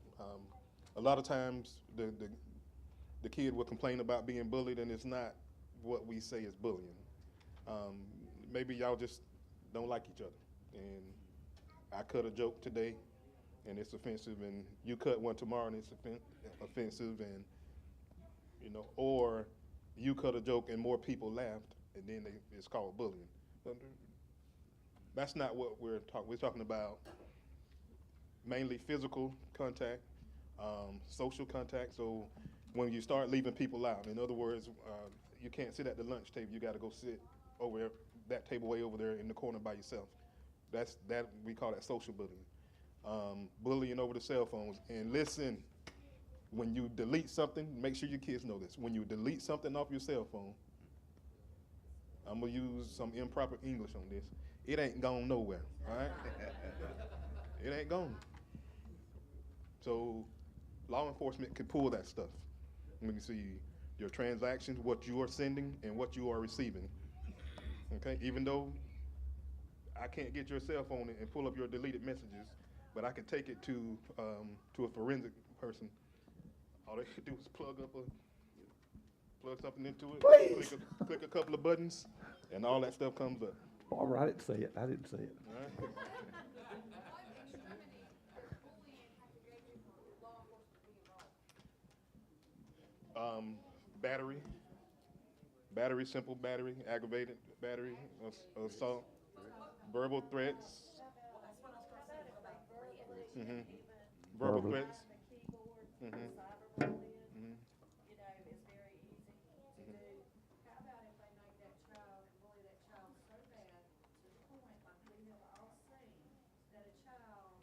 A lot of times the kid will complain about being bullied, and it's not what we say is bullying. Maybe y'all just don't like each other, and I cut a joke today, and it's offensive, and you cut one tomorrow, and it's offensive, and or you cut a joke and more people laughed, and then it's called bullying. But that's not what we're talking. We're talking about mainly physical contact, social contact. So when you start leaving people out. In other words, you can't sit at the lunch table. You got to go sit over that table way over there in the corner by yourself. That we call that social bullying. Bullying over the cell phones. And listen, when you delete something, make sure your kids know this. When you delete something off your cell phone, I'm gonna use some improper English on this. It ain't gone nowhere, all right? It ain't gone. So law enforcement can pull that stuff. When you see your transactions, what you are sending and what you are receiving. Okay, even though I can't get your cell phone and pull up your deleted messages, but I can take it to a forensic person. All they should do is plug something into it, Please. click a couple of buttons, and all that stuff comes up. All right, I didn't see it. I didn't see it. All right? What extremity or bullying have you gave you for law enforcement to be involved? Battery, simple battery, aggravated battery, assault, verbal threats. Mm-hmm. Verbal threats. The keyboard, Mhm. cyberbullying, Mhm. you know, it's very easy to do. How about if they make that child and bully that child so bad to the point, like we have all seen, that a child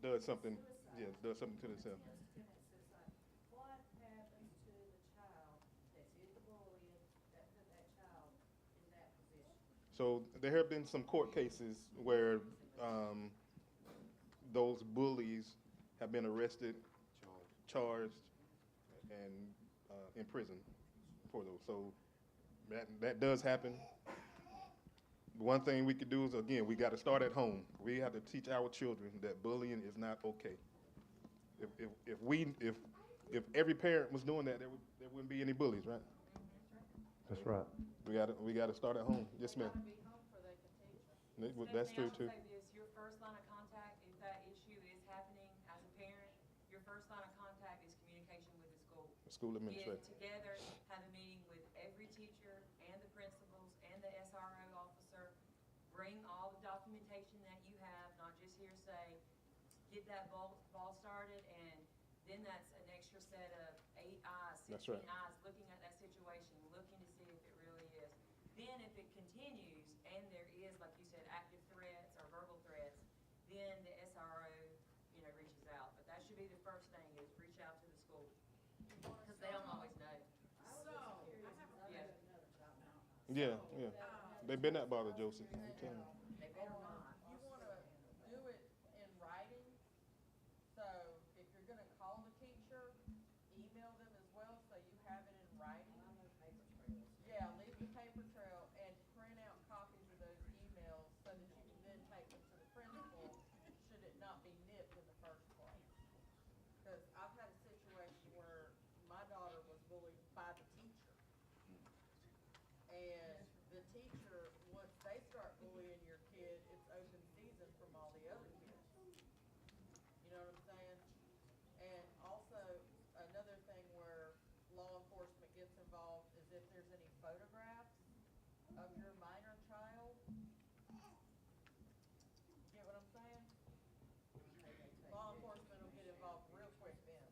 Does something, suicide. yeah, does something to themselves. Attempts to commit suicide. What happens to the child that's in the bullying that put that child in that position? So there have been some court cases where those bullies have been arrested, charged, and imprisoned for those. So that does happen. One thing we could do is, again, we got to start at home. We have to teach our children that bullying is not okay. If every parent was doing that, there wouldn't be any bullies, right? That's right. We got to start at home. Yes, ma'am. Be home for they can teach them. That's true too. Stephanie, I would say this, your first line of contact, if that issue is happening as a parent, your first line of contact is communication with the school. The school administrator. Get together, have a meeting with every teacher and the principals and the SRO officer. Bring all the documentation that you have, not just hearsay. Get that ball started, and then that's an extra set of 8 eyes, 16 eyes looking at that situation, looking to see if it really is. Then if it continues and there is, like you said, active threats or verbal threats, then the SRO, reaches out. But that should be the first thing, is reach out to the school, because they don't always know. Yeah. Yeah. They've been that bothered, Joseph. I'm telling you. They better not. You wanna do it in writing, so if you're gonna call the teacher, email them as well, so you have it in writing. Yeah, leave the paper trail and print out copies of those emails so that you can then take them to the principal, should it not be nipped in the first place. Cause I've had a situation where my daughter was bullied by the teacher. And the teacher, once they start bullying your kid, it's open season from all the other kids. You know what I'm saying? And also, another thing where law enforcement gets involved is if there's any photographs of your minor child. Get what I'm saying? Law enforcement will get involved real quick then.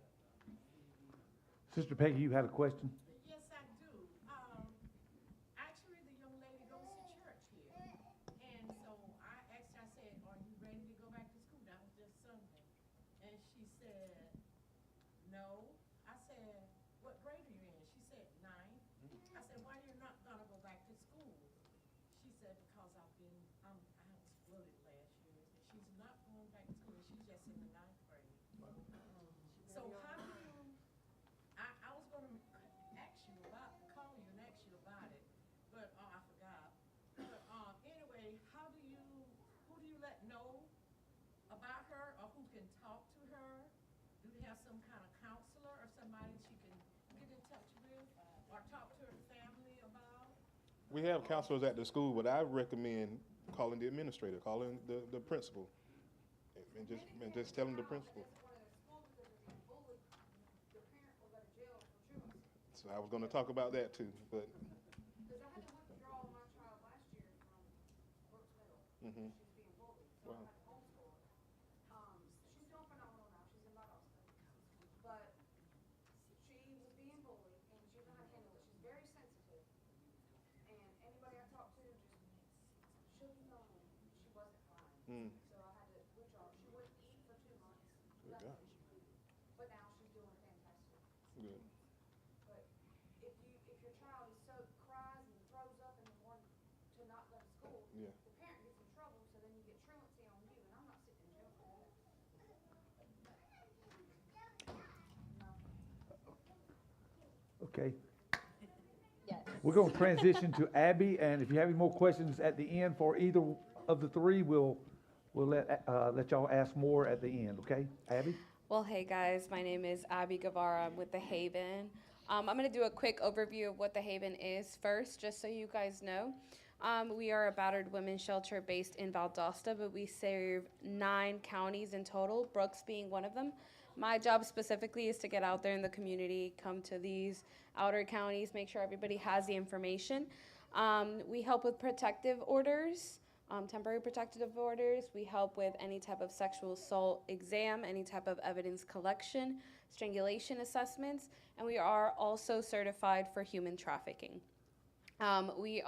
Sister Peggy, you had a question? Yes, I do. Actually, the young lady goes to church here. And so I asked her, I said, are you ready to go back to school? That was just Sunday. And she said, no. I said, what grade are you in? She said, 9. I said, why you're not gonna go back to school? She said, because I was flooded last year. And she's not going back to school. She's just in the 9th grade. So how do you, I was gonna call you and ask you about it, but, I forgot. But, anyway, who do you let know about her, or who can talk to her? Do they have some kind of counselor or somebody she can get in touch with, or talk to her family about? We have counselors at the school, but I recommend calling the administrator, calling the principal, and just telling the principal. So I was going to talk about that too, but. Because I had to withdraw my child last year from Brooks Middle. Mhm. She's being bullied, so Wow. I had to homeschool her. She's doing phenomenal now, she's in Valdosta. But she Mm. So I had to withdraw. She wouldn't eat for 2 months. Good Nothing. God. But now she's doing fantastic. Good. But if your child is so cries and throws up in the morning to not go to school, Yeah. the parent gets in trouble, so then you get truancy on you, and I'm not sitting in jail for that. Okay. Yes. We're going to transition to Abby, and if you have any more questions at the end for either of the three, we'll let y'all ask more at the end, okay? Abby? Well, hey guys, my name is Abby Guevara. I'm with The Haven. I'm going to do a quick overview of what The Haven is first, just so you guys know. We are a battered women's shelter based in Valdosta, but we serve 9 counties in total, Brooks being one of them. My job specifically is to get out there in the community, come to these outer counties, make sure everybody has the information. We help with protective orders. Temporary protective orders. We help with any type of sexual assault exam, any type of evidence collection, strangulation assessments, and we are also certified for human trafficking. We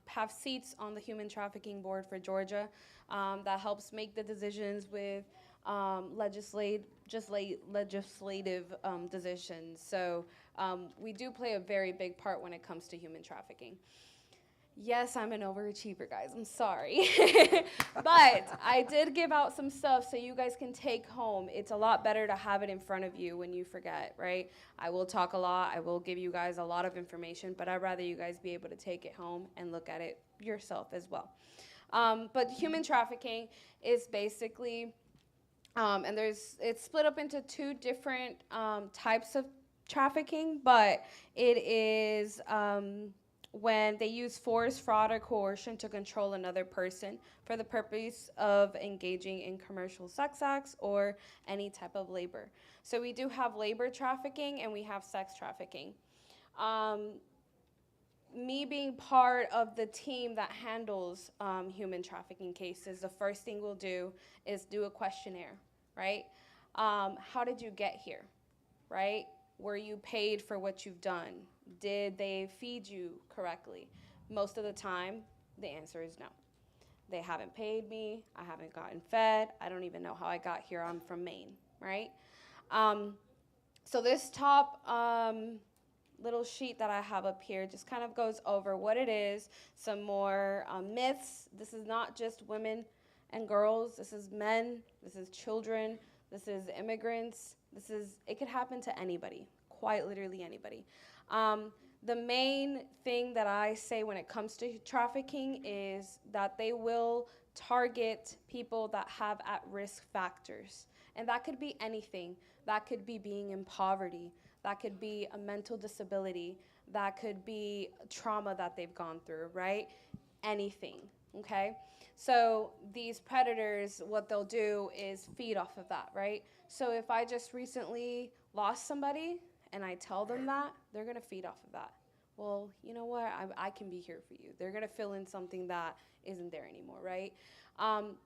have seats on the Human Trafficking Board for Georgia that helps make the decisions with legislative decisions. So we do play a very big part when it comes to human trafficking. Yes, I'm an overachiever, guys. I'm sorry. But I did give out some stuff so you guys can take home. It's a lot better to have it in front of you when you forget, right? I will talk a lot. I will give you guys a lot of information, but I'd rather you guys be able to take it home and look at it yourself as well. But human trafficking is basically, and it's split up into 2 different types of trafficking, but it is when they use force, fraud, or coercion to control another person for the purpose of engaging in commercial sex acts or any type of labor. So we do have labor trafficking and we have sex trafficking. Me being part of the team that handles human trafficking cases, the first thing we'll do is do a questionnaire, right? How did you get here, right? Were you paid for what you've done? Did they feed you correctly? Most of the time, the answer is no. They haven't paid me. I haven't gotten fed. I don't even know how I got here. I'm from Maine, right? So this top little sheet that I have up here just kind of goes over what it is, some more myths. This is not just women and girls. This is men. This is children. This is immigrants. It could happen to anybody, quite literally anybody. The main thing that I say when it comes to trafficking is that they will target people that have at-risk factors. And that could be anything. That could be being in poverty. That could be a mental disability. That could be trauma that they've gone through, right? Anything, okay? So these predators, what they'll do is feed off of that, right? So if I just recently lost somebody, and I tell them that, they're going to feed off of that. Well, you know what? I can be here for you. They're going to fill in something that isn't there anymore, right?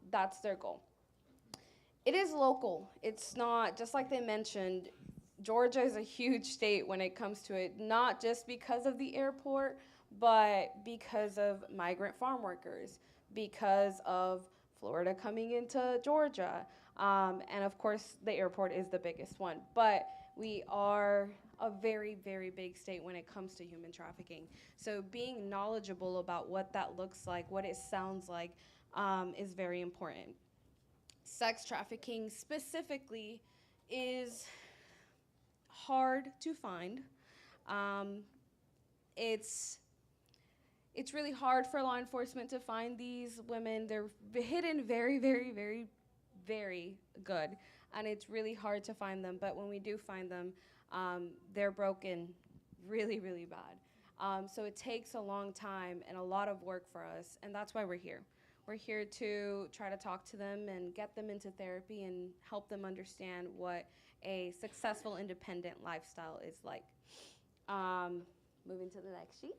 That's their goal. It is local. It's not, just like they mentioned, Georgia is a huge state when it comes to it, not just because of the airport, but because of migrant farm workers, because of Florida coming into Georgia. And of course, the airport is the biggest one. But we are a very, very big state when it comes to human trafficking. So being knowledgeable about what that looks like, what it sounds like, is very important. Sex trafficking specifically is hard to find. It's really hard for law enforcement to find these women. They're hidden very, very, very, very good. And it's really hard to find them. But when we do find them, they're broken really, really bad. So it takes a long time and a lot of work for us. And that's why we're here. We're here to try to talk to them and get them into therapy and help them understand what a successful, independent lifestyle is like. Moving to the next sheet.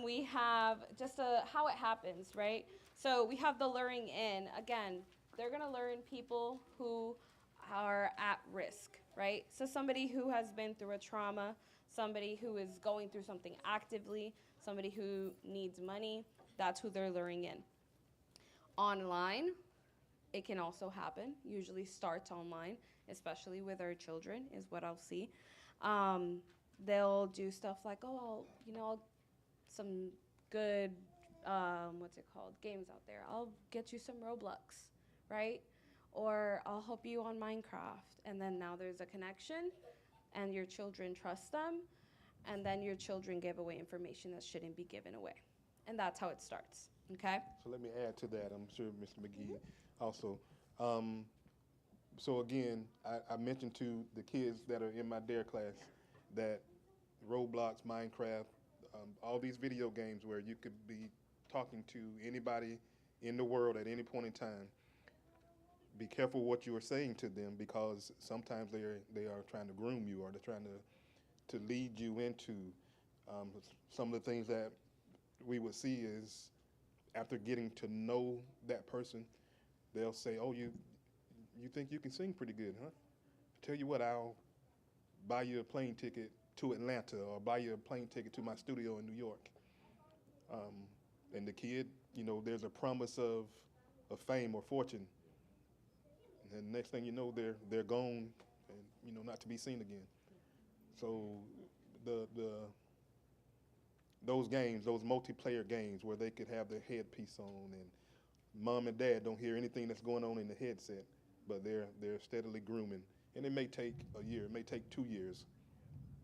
We have just how it happens, right? So we have the luring in. Again, they're going to lure in people who are at risk, right? So somebody who has been through a trauma, somebody who is going through something actively, somebody who needs money, that's who they're luring in. Online, it can also happen. Usually starts online, especially with our children, is what I'll see. They'll do stuff like, oh, I'll some good, what's it called, games out there. I'll get you some Roblox, right? Or I'll help you on Minecraft. And then now there's a connection, and your children trust them, and then your children give away information that shouldn't be given away. And that's how it starts, okay? So let me add to that. I'm sure Mr. McGee also. So again, I mentioned to the kids that are in my DARE class that Roblox, Minecraft, all these video games where you could be talking to anybody in the world at any point in time. Be careful what you are saying to them, because sometimes they are trying to groom you, or they're trying to lead you into some of the things that we would see is, after getting to know that person, they'll say, oh, you think you can sing pretty good, huh? Tell you what, I'll buy you a plane ticket to Atlanta, or buy you a plane ticket to my studio in New York. And the kid, there's a promise of fame or fortune. And the next thing you know, they're gone, and not to be seen again. So those games, those multiplayer games where they could have their headpiece on, and mom and dad don't hear anything that's going on in the headset, but they're steadily grooming. And it may take a year, it may take 2 years,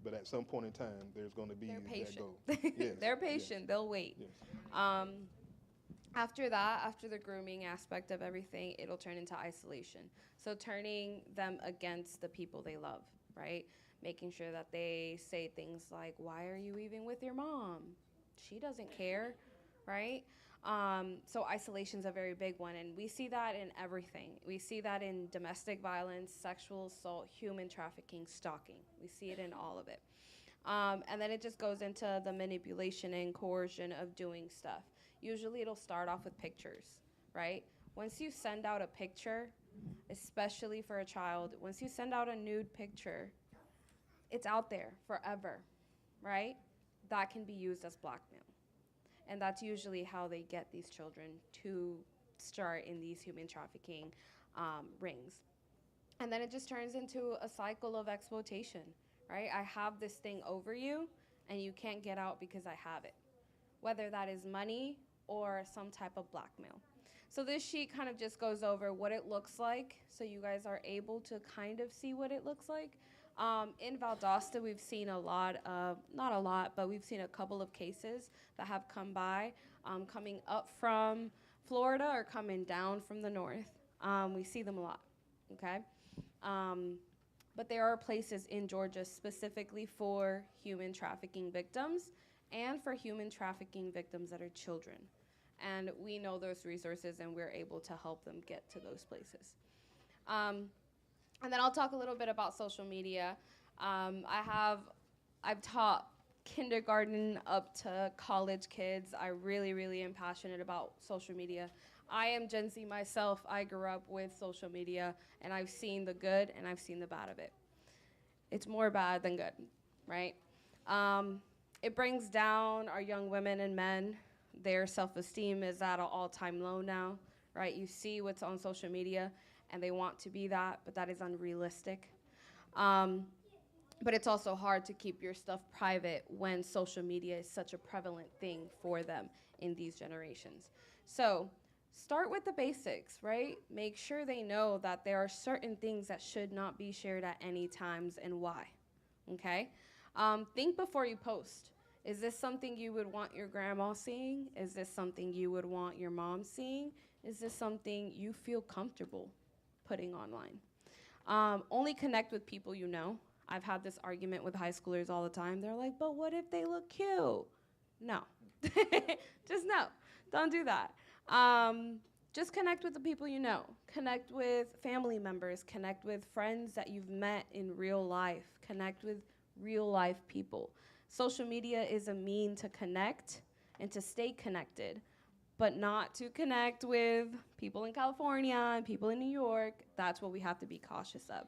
but at some point in time, there's going to be that goal. Yes, They're patient. yes. They'll wait. Yes. After that, after the grooming aspect of everything, it'll turn into isolation. So turning them against the people they love, right? Making sure that they say things like, why are you even with your mom? She doesn't care, right? So isolation's a very big one, and we see that in everything. We see that in domestic violence, sexual assault, human trafficking, stalking. We see it in all of it. And then it just goes into the manipulation and coercion of doing stuff. Usually it'll start off with pictures, right? Once you send out a picture, especially for a child, once you send out a nude picture, it's out there forever, right? That can be used as blackmail. And that's usually how they get these children to start in these human trafficking rings. And then it just turns into a cycle of exploitation, right? I have this thing over you, and you can't get out because I have it, whether that is money or some type of blackmail. So this sheet kind of just goes over what it looks like, so you guys are able to kind of see what it looks like. In Valdosta, we've seen a lot of, not a lot, but we've seen a couple of cases that have come by, coming up from Florida or coming down from the north. We see them a lot, okay? But there are places in Georgia specifically for human trafficking victims and for human trafficking victims that are children. And we know those resources, and we're able to help them get to those places. And then I'll talk a little bit about social media. I've taught kindergarten up to college kids. I really, really am passionate about social media. I am Gen Z myself. I grew up with social media, and I've seen the good and I've seen the bad of it. It's more bad than good, right? It brings down our young women and men. Their self-esteem is at an all-time low now, right? You see what's on social media, and they want to be that, but that is unrealistic. But it's also hard to keep your stuff private when social media is such a prevalent thing for them in these generations. So start with the basics, right? Make sure they know that there are certain things that should not be shared at any times and why, okay? Think before you post. Is this something you would want your grandma seeing? Is this something you would want your mom seeing? Is this something you feel comfortable putting online? Only connect with people you know. I've had this argument with high schoolers all the time. They're like, but what if they look cute? No. Just no. Don't do that. Just connect with the people you know. Connect with family members. Connect with friends that you've met in real life. Connect with real life people. Social media is a mean to connect and to stay connected, but not to connect with people in California and people in New York. That's what we have to be cautious of.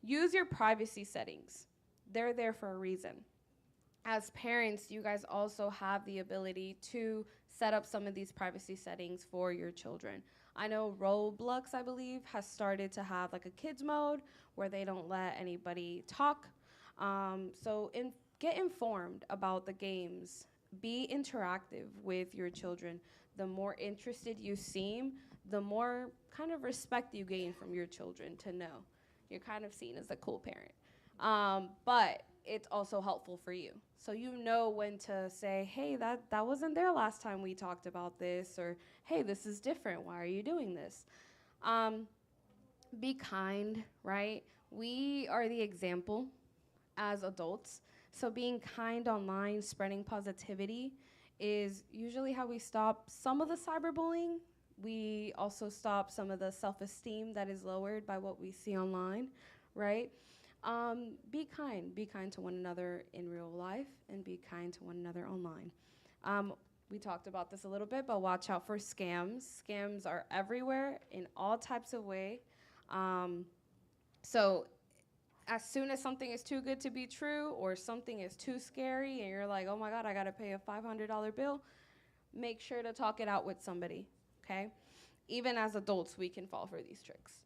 Use your privacy settings. They're there for a reason. as parents, you guys also have the ability to set up some of these privacy settings for your children. I know Roblox, I believe, has started to have like a kids mode where they don't let anybody talk. Get informed about the games. Be interactive with your children. The more interested you seem, the more kind of respect you gain from your children to know. You're kind of seen as a cool parent. But it's also helpful for you. So you know when to say, hey, that wasn't there last time we talked about this, or hey, this is different. Why are you doing this? Be kind, right? We are the example as adults. So being kind online, spreading positivity is usually how we stop some of the cyberbullying. We also stop some of the self-esteem that is lowered by what we see online, right? Be kind to one another in real life, and be kind to one another online. We talked about this a little bit, but watch out for scams. Scams are everywhere in all types of ways. So as soon as something is too good to be true, or something is too scary and you're like, oh my God, I gotta pay a $500 bill, make sure to talk it out with somebody, okay? Even as adults, we can fall for these tricks.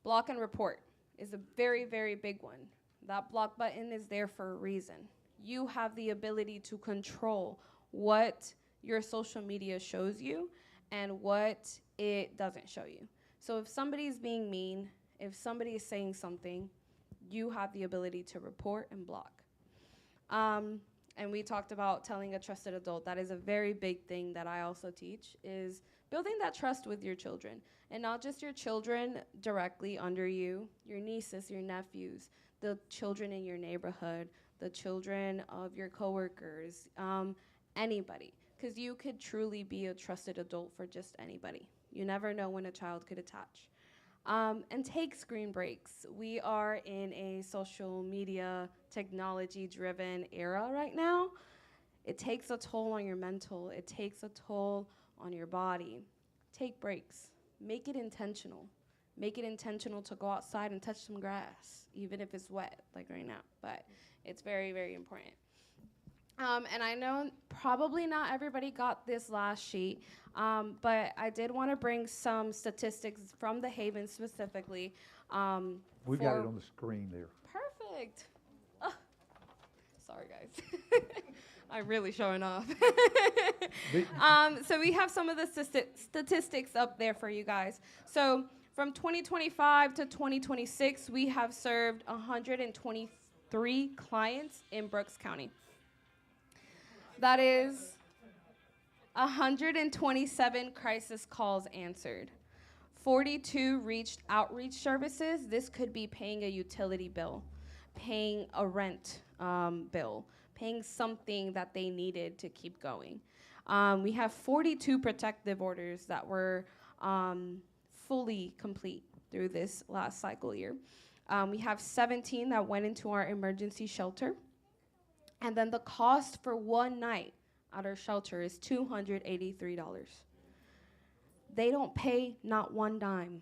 Block and report is a very, very big one. That block button is there for a reason. You have the ability to control what your social media shows you and what it doesn't show you. So if somebody's being mean, if somebody is saying something, you have the ability to report and block. And we talked about telling a trusted adult. That is a very big thing that I also teach, is building that trust with your children. And not just your children directly under you, your nieces, your nephews, the children in your neighborhood, the children of your coworkers, anybody. Because you could truly be a trusted adult for just anybody. You never know when a child could attach. And take screen breaks. We are in a social media technology-driven era right now. It takes a toll on your mental. It takes a toll on your body. Take breaks. Make it intentional. Make it intentional to go outside and touch some grass, even if it's wet, like right now. But it's very, very important. And I know probably not everybody got this last sheet, but I did want to bring some statistics from the Haven specifically. We've got it on the screen there. Perfect. Oh, sorry, guys. I'm really showing off. So we have some of the statistics up there for you guys. So from 2025 to 2026, we have served 123 clients in Brooks County. That is 127 crisis calls answered. 42 reached outreach services. This could be paying a utility bill, paying a rent bill, paying something that they needed to keep going. We have 42 protective orders that were fully complete through this last cycle year. We have 17 that went into our emergency shelter. And then the cost for one night at our shelter is $283. They don't pay not one dime.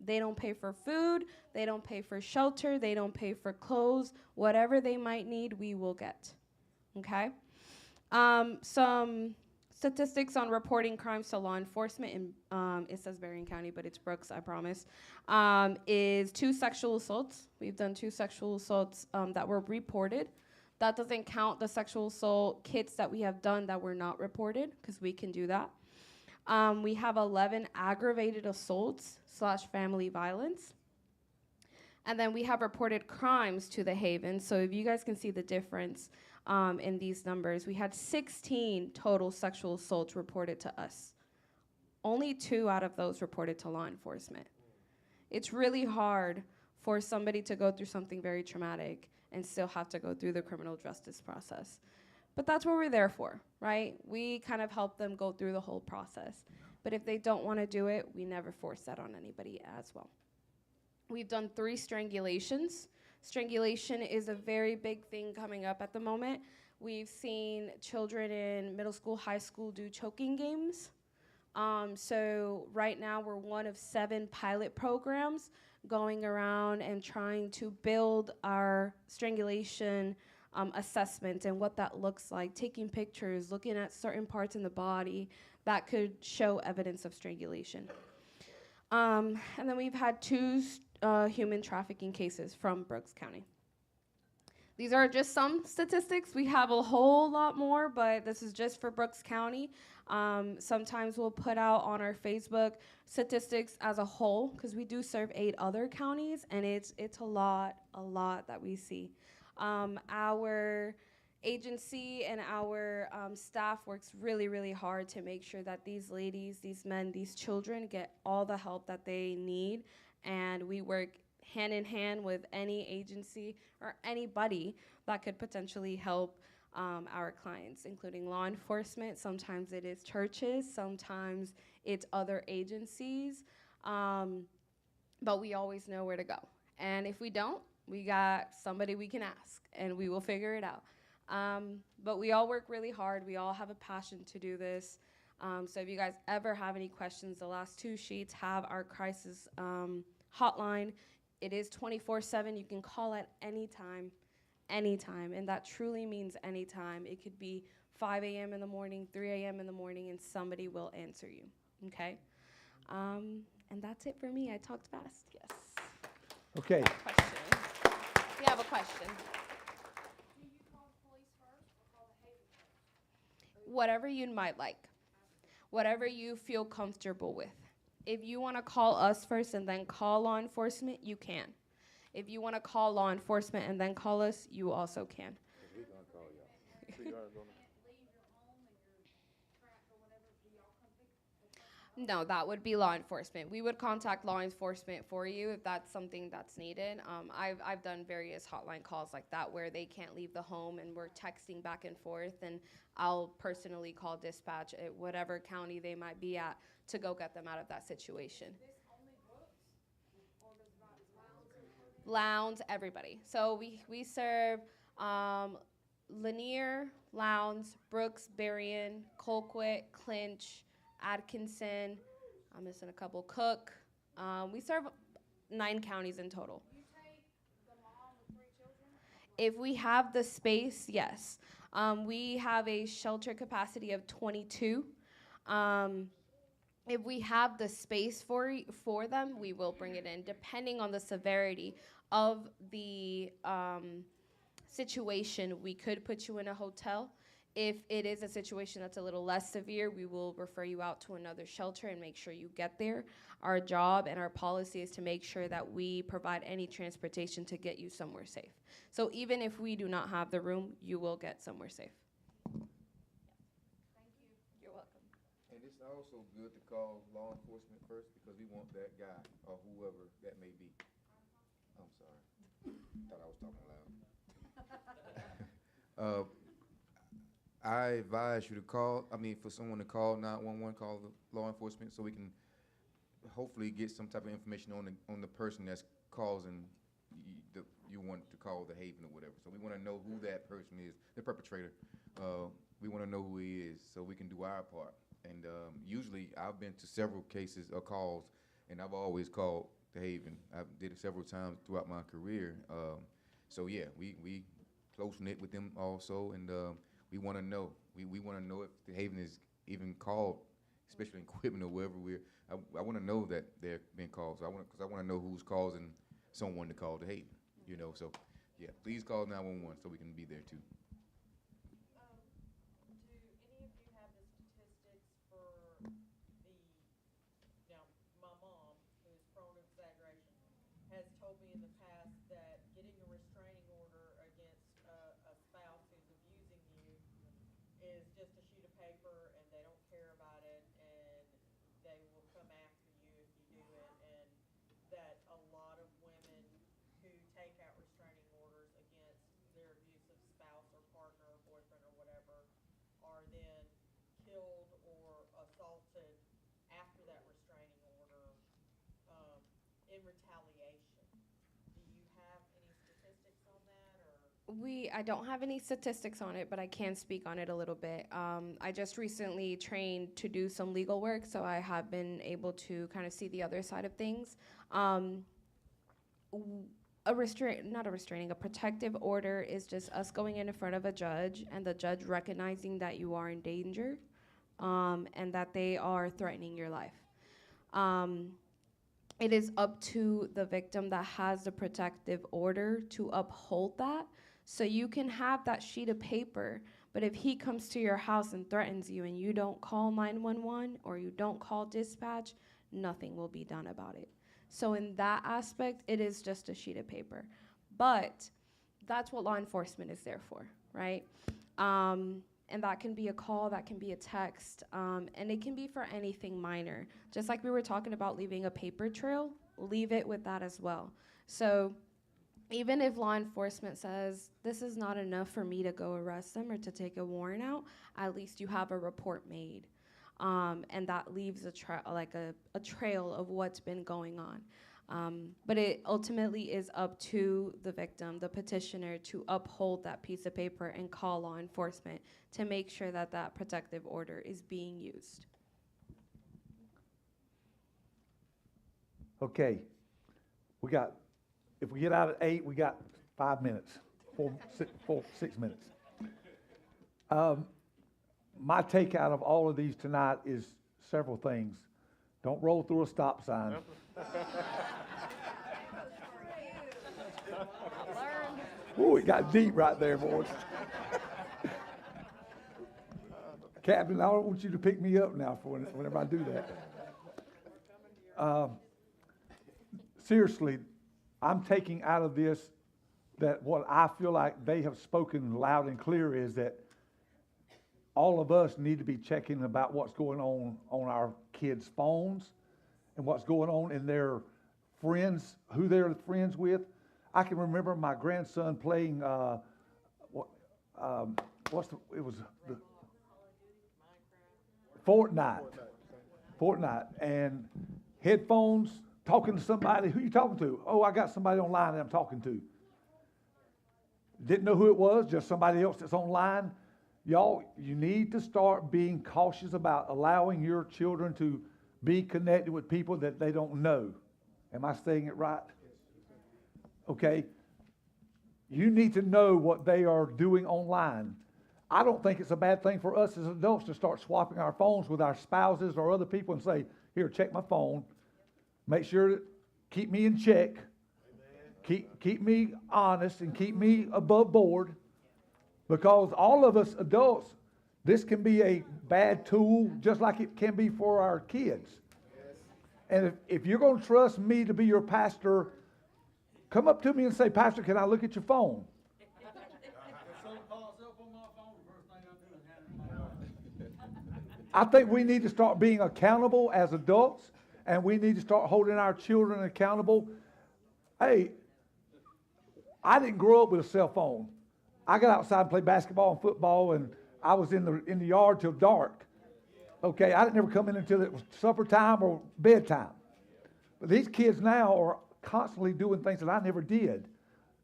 They don't pay for food. They don't pay for shelter. They don't pay for clothes. Whatever they might need, we will get. Okay? Some statistics on reporting crimes to law enforcement, in it says Berrien County, but it's Brooks, I promise, is 2 sexual assaults. We've done 2 sexual assaults that were reported. That doesn't count the sexual assault kits that we have done that were not reported, because we can do that. We have 11 aggravated assaults / family violence. And then we have reported crimes to the Haven. So if you guys can see the difference in these numbers, we had 16 total sexual assaults reported to us. Only 2 out of those reported to law enforcement. It's really hard for somebody to go through something very traumatic and still have to go through the criminal justice process. But that's what we're there for, right? We kind of help them go through the whole process. But if they don't want to do it, we never force that on anybody as well. We've done 3 strangulations. Strangulation is a very big thing coming up at the moment. We've seen children in middle school, high school do choking games. So right now we're one of 7 pilot programs going around and trying to build our strangulation assessment and what that looks like, taking pictures, looking at certain parts in the body that could show evidence of strangulation. And then we've had 2 human trafficking cases from Brooks County. These are just some statistics. We have a whole lot more, but this is just for Brooks County. Sometimes we'll put out on our Facebook statistics as a whole, because we do serve 8 other counties, and it's a lot that we see. Our agency and our staff works really, really hard to make sure that these ladies, these men, these children get all the help that they need, and we work hand in hand with any agency or anybody that could potentially help our clients, including law enforcement. Sometimes it is churches, sometimes it's other agencies, but we always know where to go. And if we don't, we got somebody we can ask, and we will figure it out. But we all work really hard. We all have a passion to do this. So if you guys ever have any questions, the last 2 sheets have our crisis hotline. It is 24/7. You can call at any time, and that truly means any time. It could be 5 a.m. in the morning, 3 a.m. in the morning, and somebody will answer you, okay? And that's it for me. I talked fast, yes. Okay. Question. We have a question. Do you call the police first or call the Haven first? Whatever you might like, whatever you feel comfortable with. If you want to call us first and then call law enforcement, you can. If you want to call law enforcement and then call us, you also can. We're gonna call y'all. Leave your home and you're trapped or whatever, do y'all come pick No, that would be law enforcement. We would contact law enforcement for you if that's something that's needed. I've done various hotline calls like that where they can't leave the home and we're texting back and forth, and I'll personally call dispatch at whatever county they might be at to go get them out of that situation. Is this only Brooks or does Lowndes include it? Lowndes, everybody. So we serve Lanier, Lowndes, Brooks, Berrien, Colquitt, Clinch, Atkinson. I'm missing a couple. Cook. We serve 9 counties in total. You take the mom with 3 children? If we have the space, yes. We have a shelter capacity of 22. If we have the space for them, we will bring it in, depending on the severity of the situation. We could put you in a hotel. If it is a situation that's a little less severe, we will refer you out to another shelter and make sure you get there. Our job and our policy is to make sure that we provide any transportation to get you somewhere safe. So even if we do not have the room, you will get somewhere safe. Thank you. You're welcome. And it's also good to call law enforcement first because we want that guy or whoever that may be. I'm sorry. Thought I was talking loud. I advise you to for someone to call 911, call the law enforcement so we can hopefully get some type of information on the person that's causing you want to call the Haven or whatever. So we want to know who that person is, the perpetrator. We want to know who he is so we can do our part. And usually I've been to several cases or calls, and I've always called the Haven. I did it several times throughout my career. So yeah, we close-knit with them also, and we want to know. We want to know if the Haven is even called, especially in Quitman or wherever I want to know that they're being called. So because I want to know who's causing someone to call the Haven. So yeah, please call 911 so we can be there too. Do any of you have the statistics for now, my mom, who's prone to exaggeration, has told me in the past that getting a restraining order against a spouse who's abusing you is just a sheet of paper and they don't care about it and they will come after you if you do it, and that a lot of women who take out restraining orders against their abusive spouse or partner or boyfriend or whatever are then killed or assaulted after that restraining order in retaliation. Do you have any statistics on that, or? I don't have any statistics on it, but I can speak on it a little bit. I just recently trained to do some legal work, so I have been able to kind of see the other side of things. a protective order is just us going in front of a judge and the judge recognizing that you are in danger, and that they are threatening your life. It is up to the victim that has the protective order to uphold that. So you can have that sheet of paper, but if he comes to your house and threatens you and you don't call 911 or you don't call dispatch, nothing will be done about it. So in that aspect, it is just a sheet of paper. But that's what law enforcement is there for, right? And that can be a call, that can be a text, and it can be for anything minor. Just like we were talking about leaving a paper trail, leave it with that as well. So even if law enforcement says, this is not enough for me to go arrest them or to take a warrant out, at least you have a report made. And that leaves a trail of what's been going on. But it ultimately is up to the victim, the petitioner, to uphold that piece of paper and call law enforcement to make sure that that protective order is being used. Okay, if we get out at 8, we got 5 minutes, 6 minutes. My take out of all of these tonight is several things. Don't roll through a stop sign. Ooh, it got deep right there, boys. Captain, I don't want you to pick me up now for whenever I do that. Seriously, I'm taking out of this that what I feel like they have spoken loud and clear is that all of us need to be checking about what's going on our kids' phones and what's going on in their friends, who they're friends with. I can remember my grandson playing Fortnite, and headphones, talking to somebody. Who you talking to? Oh, I got somebody online that I'm talking to. Didn't know who it was, just somebody else that's online. Y'all, you need to start being cautious about allowing your children to be connected with people that they don't know. Am I saying it right? Okay. You need to know what they are doing online. I don't think it's a bad thing for us as adults to start swapping our phones with our spouses or other people and say, here, check my phone. Make sure to keep me in check. Keep me honest and keep me above board. Because all of us adults, this can be a bad tool just like it can be for our kids. And if you're going to trust me to be your pastor, come up to me and say, Pastor, can I look at your phone? I think we need to start being accountable as adults, and we need to start holding our children accountable. Hey, I didn't grow up with a cell phone. I got outside and played basketball and football, and I was in the yard till dark. Okay, I didn't ever come in until it was supper time or bedtime. But these kids now are constantly doing things that I never did,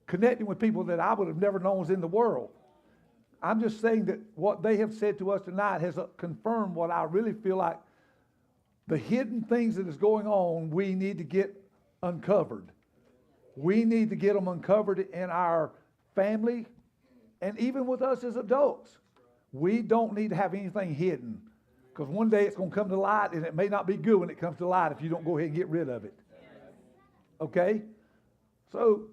connecting with people that I would have never known was in the world. I'm just saying that what they have said to us tonight has confirmed what I really feel like the hidden things that is going on, we need to get uncovered. We need to get them uncovered in our family and even with us as adults. We don't need to have anything hidden, because one day it's going to come to light, and it may not be good when it comes to light if you don't go ahead and get rid of it. Okay? So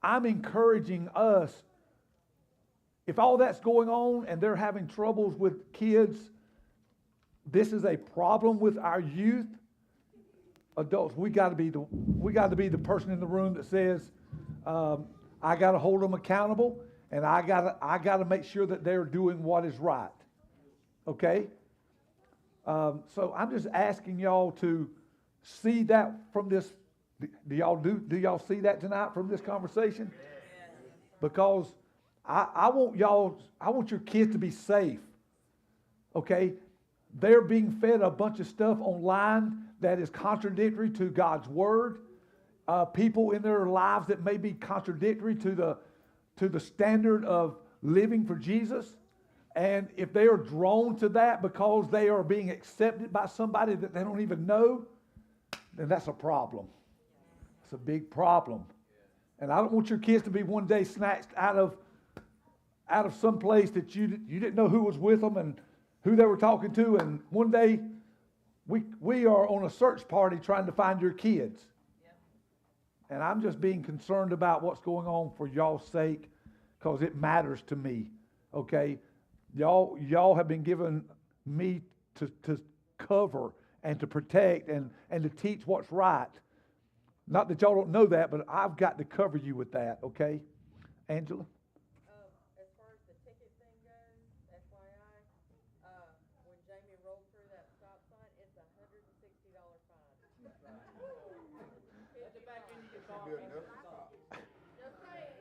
I'm encouraging us, if all that's going on and they're having troubles with kids, this is a problem with our youth. Adults, we got to be the person in the room that says, I got to hold them accountable, and I got to make sure that they're doing what is right. Okay? So I'm just asking y'all to see that from this. Do y'all see that tonight from this conversation? Because I want your kids to be safe. Okay? They're being fed a bunch of stuff online that is contradictory to God's word. People in their lives that may be contradictory to the standard of living for Jesus. And if they are drawn to that because they are being accepted by somebody that they don't even know, then that's a problem. It's a big problem. And I don't want your kids to be one day snatched out of some place that you didn't know who was with them and who they were talking to, and one day we are on a search party trying to find your kids. Yep. And I'm just being concerned about what's going on for y'all's sake, because it matters to me. Okay? Y'all have been given me to cover and to protect and to teach what's right. Not that y'all don't know that, but I've got to cover you with that, okay? Angela? As far as the ticket thing goes, FYI, when Jamie rolled through that stop sign, it's $160 fine. At the back end, you get just saying.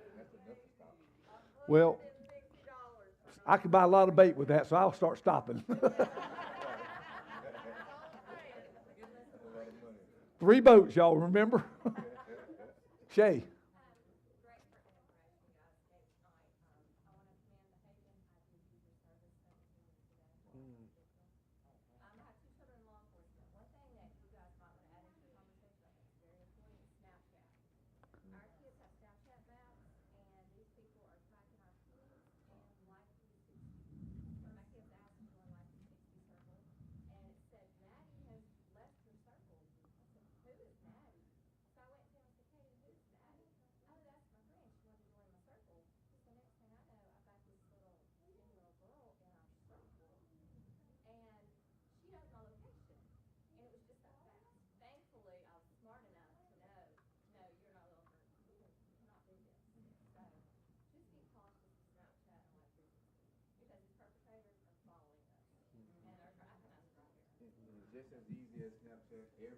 Well, $160. I could buy a lot of bait with that, so I'll start stopping. 3 boats, y'all remember? Shay.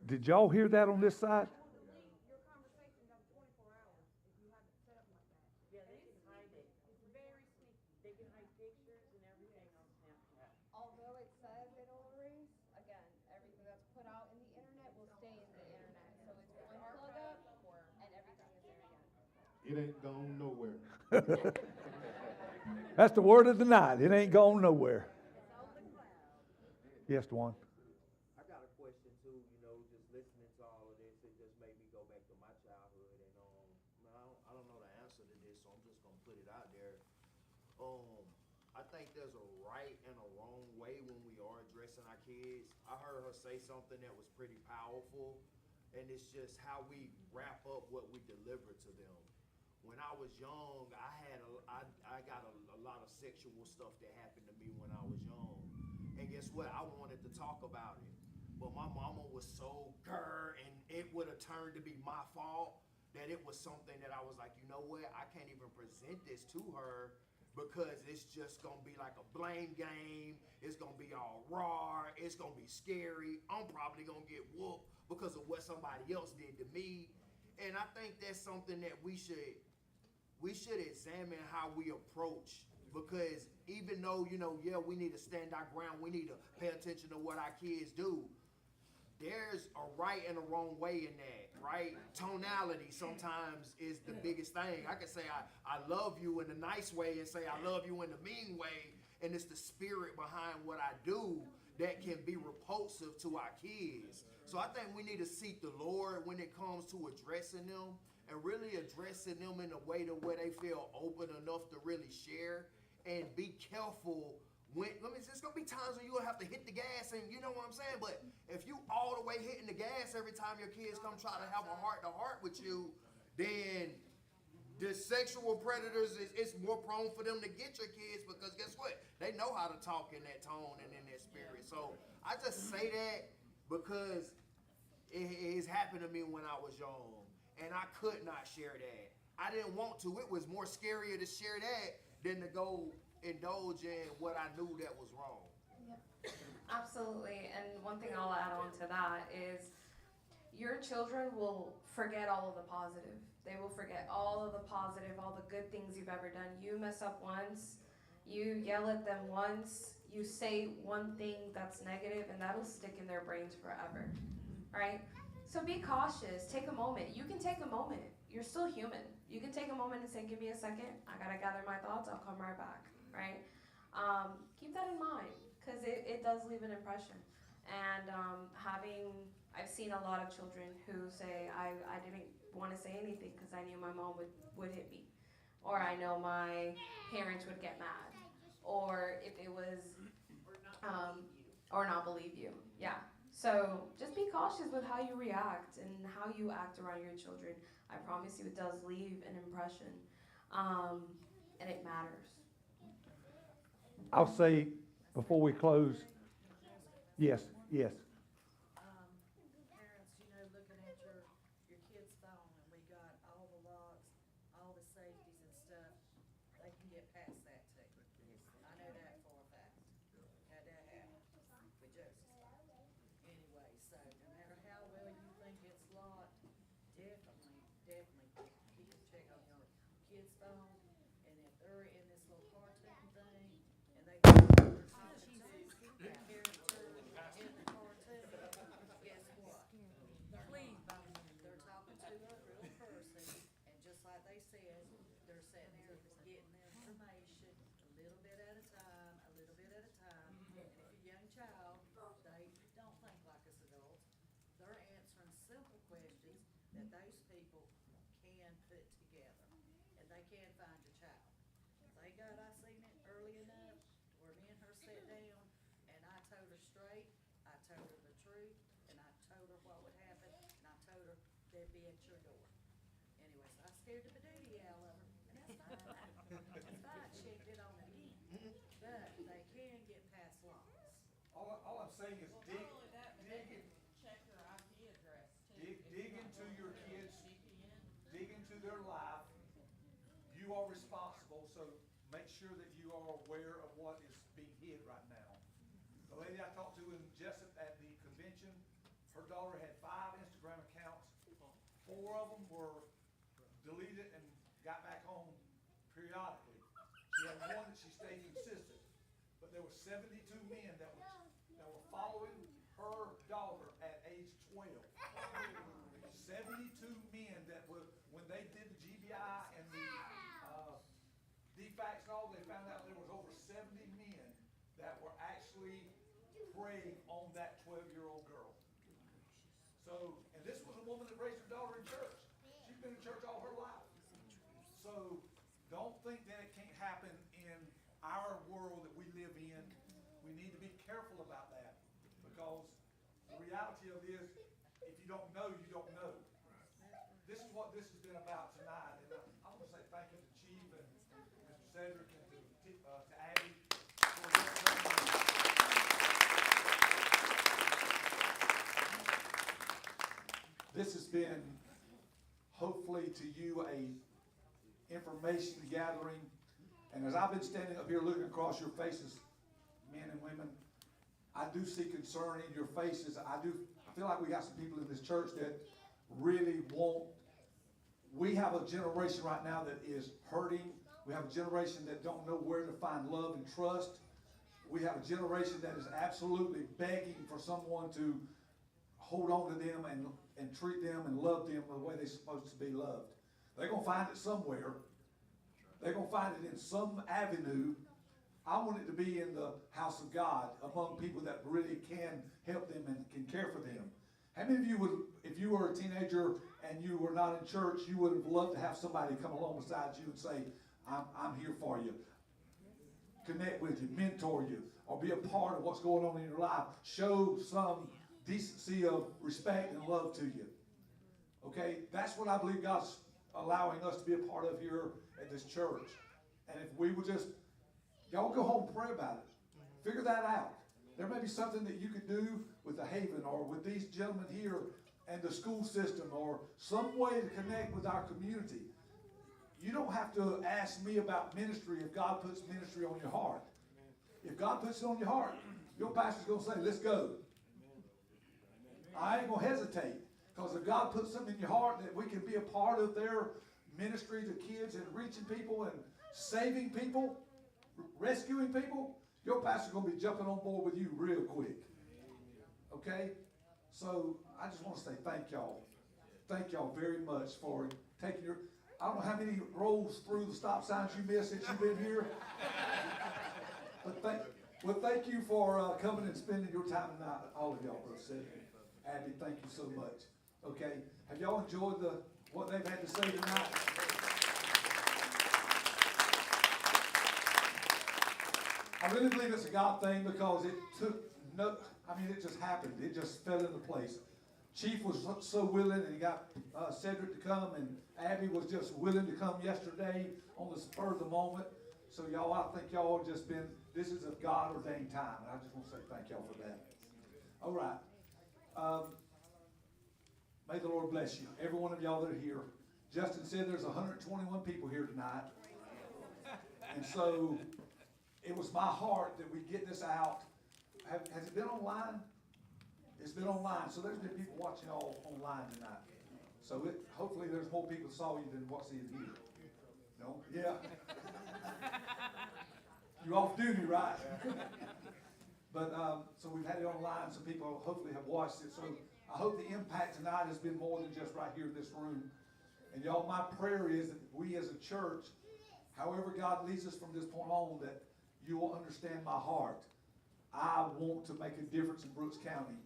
Did y'all hear that on this side? Your conversation of 24 hours if you have it set up like that. Yeah, they can hide it. It's very sneaky. They can hide pictures and everything on Snapchat. Although it says it'll erase, again, everything that's put out in the internet will stay in the internet. So it's one plug up and everything is there again. It ain't gone nowhere. That's the word of the night. It ain't going nowhere. It's on the cloud. Yes, Dwan. I got a question too, just listening to all of this, it just made me go back to my childhood and I don't know the answer to this, so I'm just gonna put it out there. I think there's a right and a wrong way when we are addressing our kids. I heard her say something that was pretty powerful, and it's just how we wrap up what we deliver to them. When I was young, I got a lot of sexual stuff that happened to me when I was young. And guess what? I wanted to talk about it. But my mama was so and it would have turned to be my fault, that it was something that I was like, you know what? I can't even present this to her because it's just gonna be like a blame game. It's gonna be all raw. It's gonna be scary. I'm probably gonna get whooped because of what somebody else did to me. And I think that's something that we should examine how we approach, because even though, we need to stand our ground, we need to pay attention to what our kids do. There's a right and a wrong way in that, right? Tonality sometimes is the biggest thing. I can say I love you in a nice way and say I love you in a mean way, and it's the spirit behind what I do that can be repulsive to our kids. So I think we need to seek the Lord when it comes to addressing them, and really addressing them in a way to where they feel open enough to really share, and be careful. There's gonna be times when you'll have to hit the gas, and you know what I'm saying? But if you all the way hitting the gas every time your kids come try to have a heart-to-heart with you, then the sexual predators, it's more prone for them to get your kids, because guess what? They know how to talk in that tone and in that spirit. So I just say that because it's happened to me when I was young, and I could not share that. I didn't want to. It was more scarier to share that than to go indulge in what I knew that was wrong. Yep. Absolutely. And one thing I'll add on to that is your children will forget all of the positive. They will forget all of the positive, all the good things you've ever done. You mess up once, you yell at them once, you say one thing that's negative, and that'll stick in their brains forever, right? So be cautious. Take a moment. You can take a moment. You're still human. You can take a moment and say, give me a second. I got to gather my thoughts. I'll come right back, right? Keep that in mind, because it does leave an impression. And I've seen a lot of children who say, I didn't want to say anything because I knew my mom would hit me. Or I know my parents would get mad. Or if it was, or not believe you. Yeah. So just be cautious with how you react and how you act around your children. I promise you it does leave an impression. And it matters. I'll say before we close, yes. Parents, you know, looking at your kid's phone, and we got all the locks, all the safeties and stuff, they can get past that too. I know that for a fact. Had that happen with Josie's phone. Anyway, so no matter how well you think it's locked, definitely keep a check on your kid's phone. And if they're in this little cartoon thing, and they can they're talking to the character in the cartoon, guess what? Please, they're talking to a real person, and just like they said, they're sitting there getting the information a little bit at a time, a little bit at a time. And if you're a young child, they don't think like us adults. They're answering simple questions that those people can put together, and they can find your child. Thank God I seen it early enough where me and her sat down, and I told her straight, I told her the truth, and I told her what would happen, and I told her they'd be at your door. Anyways, I scared the bedoody out of her, and that's fine. That's fine, she ain't did on it again. But they can get past locks. All I'm saying is Not only that, but they can check your IP address too. dig into your kids, dig into their life. You are responsible, so make sure that you are aware of what is being hid right now. The lady I talked to in Jessup at the convention, her daughter had 5 Instagram accounts. 4 of them were deleted and got back home periodically. She had one that she stayed consistent. But there were 72 men that were following her daughter at age 12. 72 men that were, when they did the GBI and the DFACs and all, they found out there was over 70 men that were actually preying on that 12-year-old girl. So, and this was a woman that raised her daughter in church. She's been in church all her life. So, don't think that it can't happen in our world that we live in. We need to be careful about that, because the reality of this, if you don't know, you don't know. This is what this has been about tonight, and I want to say thank you to Chief and Mr. Cedric and to Abby for this. This has been, hopefully to you, a information gathering. And as I've been standing up here looking across your faces, men and women, I do see concern in your faces. I feel like we got some people in this church that really want. We have a generation right now that is hurting. We have a generation that don't know where to find love and trust. We have a generation that is absolutely begging for someone to hold on to them and treat them and love them the way they're supposed to be loved. They're going to find it somewhere. They're going to find it in some avenue. I want it to be in the house of God, among people that really can help them and can care for them. How many of you would, if you were a teenager and you were not in church, you would have loved to have somebody come along beside you and say, I'm here for you. Connect with you, mentor you, or be a part of what's going on in your life. Show some decency of respect and love to you. Okay? That's what I believe God's allowing us to be a part of here at this church. And if we would just, y'all go home and pray about it. Figure that out. There may be something that you could do with the Haven or with these gentlemen here and the school system, or some way to connect with our community. You don't have to ask me about ministry if God puts ministry on your heart. If God puts it on your heart, your pastor's going to say, let's go. I ain't going to hesitate, because if God puts something in your heart that we can be a part of their ministry to kids and reaching people and saving people, rescuing people, your pastor's going to be jumping on board with you real quick. Okay? So I just want to say thank y'all. Thank y'all very much for taking your, I don't know how many rolls through the stop signs you missed since you've been here. But Well, thank you for coming and spending your time tonight, all of y'all, Brother Cedric. Abby, thank you so much. Okay, have y'all enjoyed what they've had to say tonight? I really believe it's a God thing because it just happened. It just fell into place. Chief was so willing, and he got Cedric to come, and Abby was just willing to come yesterday on the spur of the moment. So y'all, I think y'all have just been, this is a God ordained time, and I just want to say thank y'all for that. All right. May the Lord bless you. Every one of y'all that are here. Justin said there's 121 people here tonight. And so it was my heart that we get this out. Has it been online? It's been online. So there's been people watching all online tonight. So hopefully there's more people that saw you than what see it here. No? Yeah. You're off duty, right? But so we've had it online. Some people hopefully have watched it. So I hope the impact tonight has been more than just right here in this room. And y'all, my prayer is that we as a church, however God leads us from this point on, that you will understand my heart. I want to make a difference in Brooks County.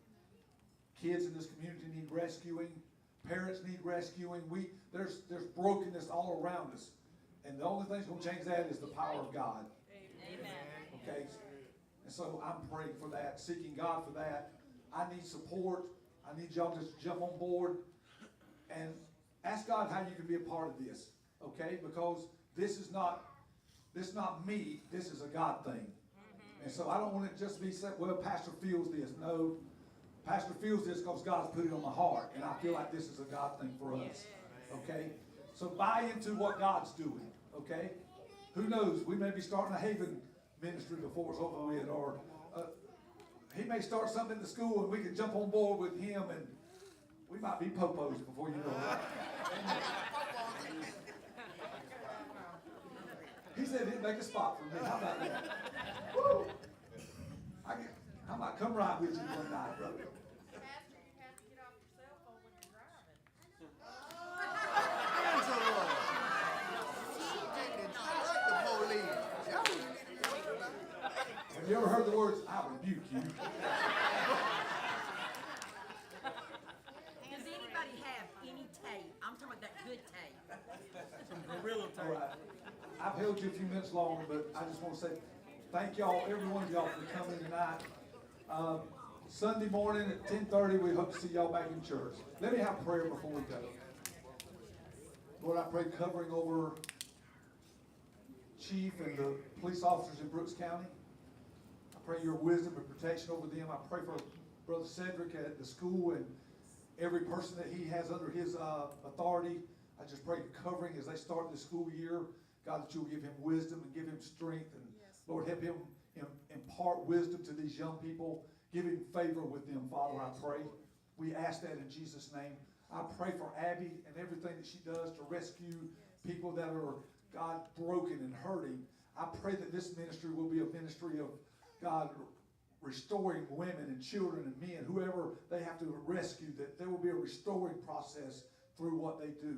Kids in this community need rescuing. Parents need rescuing. There's brokenness all around us. And the only thing that's going to change that is the power of God. Amen. Okay? And so I'm praying for that, seeking God for that. I need support. I need y'all to just jump on board and ask God how you can be a part of this. Okay? Because this is not me. This is a God thing. And so I don't want it just to be said, well, Pastor feels this. No, Pastor feels this because God's put it on my heart. And I feel like this is a God thing for us. Okay? So buy into what God's doing. Okay? Who knows? We may be starting a Haven ministry before it's over with. Or he may start something in the school and we can jump on board with him. And we might be popos before you know it. He said he'd make a spot for me. How about that? Woo! I might come ride with you one night, brother. Pastor, you have to get off your cell phone when you're driving. Have you ever heard the words, I rebuke you? Does anybody have any tape? I'm talking about that good tape. Some gorilla tape. All right. I've held you a few minutes longer, but I just want to say thank y'all, every one of y'all, for coming tonight. Sunday morning at 10:30, we hope to see y'all back in church. Let me have prayer before we go. Lord, I pray covering over Chief and the police officers in Brooks County. I pray your wisdom and protection over them. I pray for Brother Cedric at the school and every person that he has under his authority. I just pray covering as they start the school year. God, that you'll give him wisdom and give him strength. And Lord, help him impart wisdom to these young people. Give him favor with them, Father, I pray. We ask that in Jesus' name. I pray for Abby and everything that she does to rescue people that are, God, broken and hurting. I pray that this ministry will be a ministry of, God, restoring women and children and men, whoever they have to rescue, that there will be a restoring process through what they do.